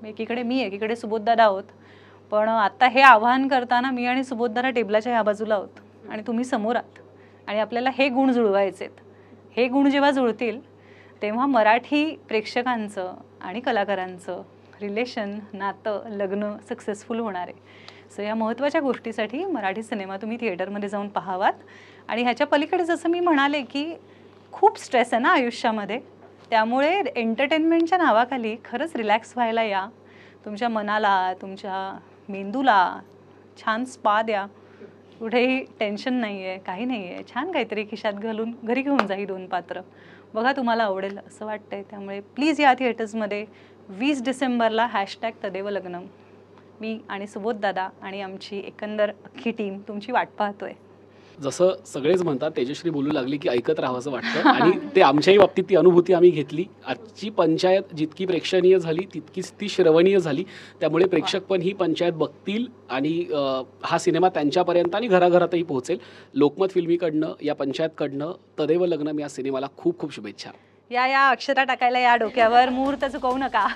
एकीकडे मी एकीकडे सुबोधदादा आहोत, पण आत्ता हे आवाहन करताना मी आणि सुबोधदादा टेबलाच्या ह्या बाजूला आहोत आणि तुम्ही समोर आहात आणि आपल्याला हे गुण जुळवायचे आहेत. हे गुण जेव्हा जुळतील तेव्हा मराठी प्रेक्षकांचं आणि कलाकारांचं रिलेशन, नातं, लग्न सक्सेसफुल होणार आहे. सो या महत्त्वाच्या गोष्टीसाठी मराठी सिनेमा तुम्ही थिएटरमध्ये जाऊन पाहावात. आणि ह्याच्या पलीकडे जसं मी म्हणाले की खूप स्ट्रेस आहे ना आयुष्यामध्ये, त्यामुळे एंटरटेनमेंटच्या नावाखाली खरंच रिलॅक्स व्हायला या. तुमच्या मनाला, तुमच्या मेंदूला छान स्पा द्या. कुठेही टेन्शन नाही आहे, काही नाही आहे, छान काहीतरी खिशात घालून घरी घेऊन जा ही 2 पात्र. बघा तुम्हाला आवडेल असं वाटतंय. त्यामुळे प्लीज या थिएटर्समध्ये 20 डिसेंबरला हॅशटॅग तदेव लग्नम. मी आणि सुबोधदादा आणि आमची एकंदर अख्खी टीम तुमची वाट पाहतोय. जसं सगळेच म्हणतात, तेजश्री बोलू लागली की ऐकत राहावंसं वाटतं आणि ते आमच्याही बाबतीत ती अनुभूती आम्ही घेतली. आजची पंचायत जितकी प्रेक्षणीय झाली तितकीच ती श्रवणीय झाली. त्यामुळे प्रेक्षक पण ही पंचायत बघतील आणि हा सिनेमा त्यांच्यापर्यंत आणि घराघरातही पोहोचेल. लोकमत फिल्मीकडनं, या पंचायतकडनं तदेव लग्नम या सिनेमाला खूप खूप शुभेच्छा. या अक्षता टाकायला या डोक्यावर, मुहूर्त चुकवू नका.